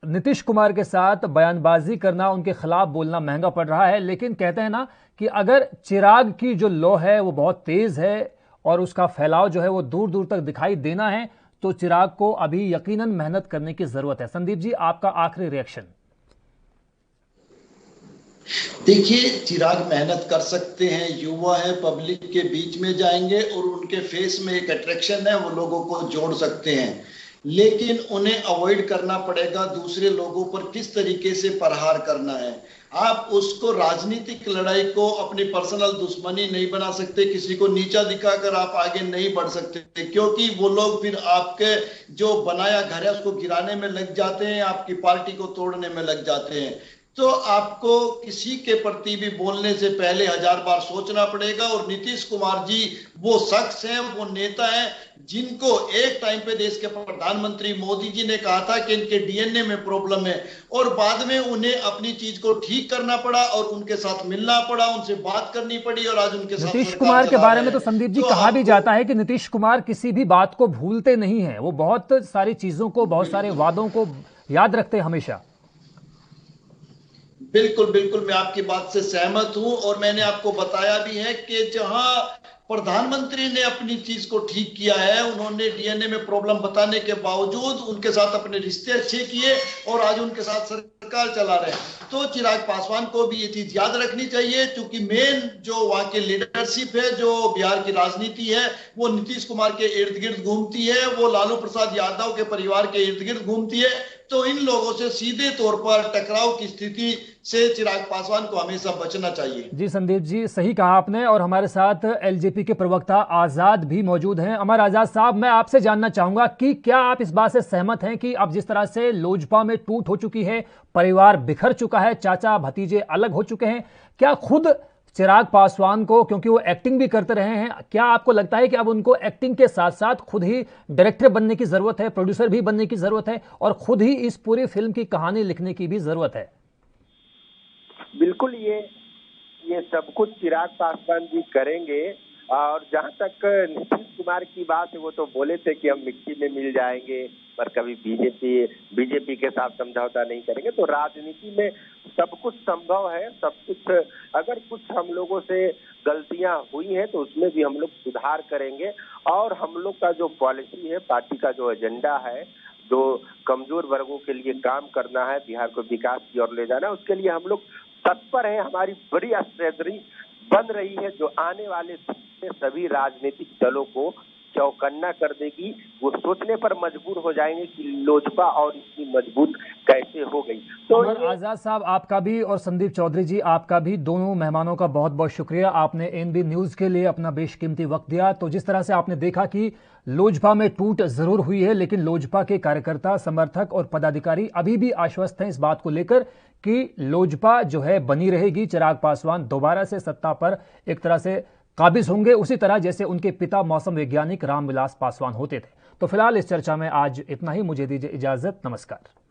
नीतीश कुमार के साथ बयानबाजी करना, उनके खिलाफ बोलना महंगा पड़ रहा है। लेकिन कहते हैं ना कि अगर चिराग की जो लौ है वो बहुत तेज है और उसका फैलाव जो है वो दूर दूर तक दिखाई देना है, तो चिराग को अभी यकीनन मेहनत करने की जरूरत है। संदीप जी, आपका आखिरी रिएक्शन। देखिए, चिराग मेहनत कर सकते हैं, युवा है, पब्लिक के बीच में जाएंगे और उनके फेस में एक अट्रैक्शन है, वो लोगों को जोड़ सकते हैं। लेकिन उन्हें अवॉइड करना पड़ेगा दूसरे लोगों पर किस तरीके से प्रहार करना है। आप उसको राजनीतिक लड़ाई को अपनी पर्सनल दुश्मनी नहीं बना सकते, किसी को नीचा दिखाकर आप आगे नहीं बढ़ सकते, क्योंकि वो लोग फिर आपके जो बनाया घर है उसको गिराने में लग जाते हैं, आपकी पार्टी को तोड़ने में लग जाते हैं। तो आपको किसी के प्रति भी बोलने से पहले 1000 बार सोचना पड़ेगा। और नीतीश कुमार जी वो शख्स हैं, वो नेता हैं जिनको एक टाइम पे देश के प्रधानमंत्री मोदी जी ने कहा था कि इनके डीएनए में प्रॉब्लम है, और बाद में उन्हें अपनी चीज को ठीक करना पड़ा और उनके साथ मिलना पड़ा, उनसे बात करनी पड़ी और आज उनके साथ। नीतीश कुमार के बारे में तो संदीप जी कहा भी जाता है कि नीतीश कुमार किसी भी बात को भूलते नहीं है, वो बहुत सारी चीजों को, बहुत सारे वादों को याद रखते हमेशा। बिल्कुल बिल्कुल, मैं आपकी बात से सहमत हूं और मैंने आपको बताया भी है कि जहां प्रधानमंत्री ने अपनी चीज को ठीक किया है, उन्होंने डीएनए में प्रॉब्लम बताने के बावजूद उनके साथ अपने रिश्ते अच्छे किए और आज उनके साथ सरकार चला रहे हैं। तो चिराग पासवान को भी ये चीज याद रखनी चाहिए, क्योंकि मेन जो वहां की लीडरशिप है, जो बिहार की राजनीति है, वो नीतीश कुमार के इर्द गिर्द घूमती है, वो लालू प्रसाद यादव के परिवार के इर्द गिर्द घूमती है। तो इन लोगों से सीधे तौर पर टकराव की स्थिति से चिराग पासवान को हमेशा बचना चाहिए। जी संदीप जी, सही कहा आपने। और हमारे साथ एलजेपी के प्रवक्ता आजाद भी मौजूद हैं। अमर आजाद साहब, मैं आपसे जानना चाहूंगा कि क्या आप इस बात से सहमत हैं कि अब जिस तरह से लोजपा में टूट हो चुकी है, परिवार बिखर चुका है, चाचा भतीजे अलग हो चुके हैं, क्या खुद चिराग पासवान को, क्योंकि वो एक्टिंग भी करते रहे हैं, क्या आपको लगता है कि अब उनको एक्टिंग के साथ साथ खुद ही डायरेक्टर बनने की जरूरत है, प्रोड्यूसर भी बनने की जरूरत है और खुद ही इस पूरी फिल्म की कहानी लिखने की भी जरूरत है? बिल्कुल, ये सब कुछ चिराग पासवान जी करेंगे और जहां तक नीतीश कुमार की बात है, वो तो बोले थे कि हम मिट्टी में मिल जाएंगे पर कभी बीजेपी के साथ समझौता नहीं करेंगे। तो राजनीति में सब कुछ संभव है, सब कुछ। अगर कुछ हम लोगों से गलतियां हुई हैं तो उसमें भी हम लोग सुधार करेंगे और हम लोग का जो पॉलिसी है, पार्टी का जो एजेंडा है, जो कमजोर वर्गों के लिए काम करना है, बिहार को विकास की ओर ले जाना है, उसके लिए हम लोग तत्पर हैं। हमारी बड़ी स्ट्रेटजी बन रही है जो आने वाले सभी राजनीतिक दलों को चौकन्ना कर देगी। वो सोचने पर मजबूर हो जाएंगे कि लोजपा और इतनी मजबूत कैसे हो गई। तो आजाद साहब, आपका भी और संदीप चौधरी जी, आपका भी, दोनों मेहमानों का बहुत बहुत शुक्रिया। आपने एएनबी न्यूज के लिए अपना बेशकीमती वक्त दिया। तो जिस तरह से आपने देखा कि लोजपा में टूट जरूर हुई है, लेकिन लोजपा के कार्यकर्ता, समर्थक और पदाधिकारी अभी भी आश्वस्त हैं इस बात को लेकर कि लोजपा जो है बनी रहेगी। चिराग पासवान दोबारा से सत्ता पर एक तरह से काबिज होंगे, उसी तरह जैसे उनके पिता मौसम वैज्ञानिक रामविलास पासवान होते थे। तो फिलहाल इस चर्चा में आज इतना ही। मुझे दीजिए इजाजत। नमस्कार।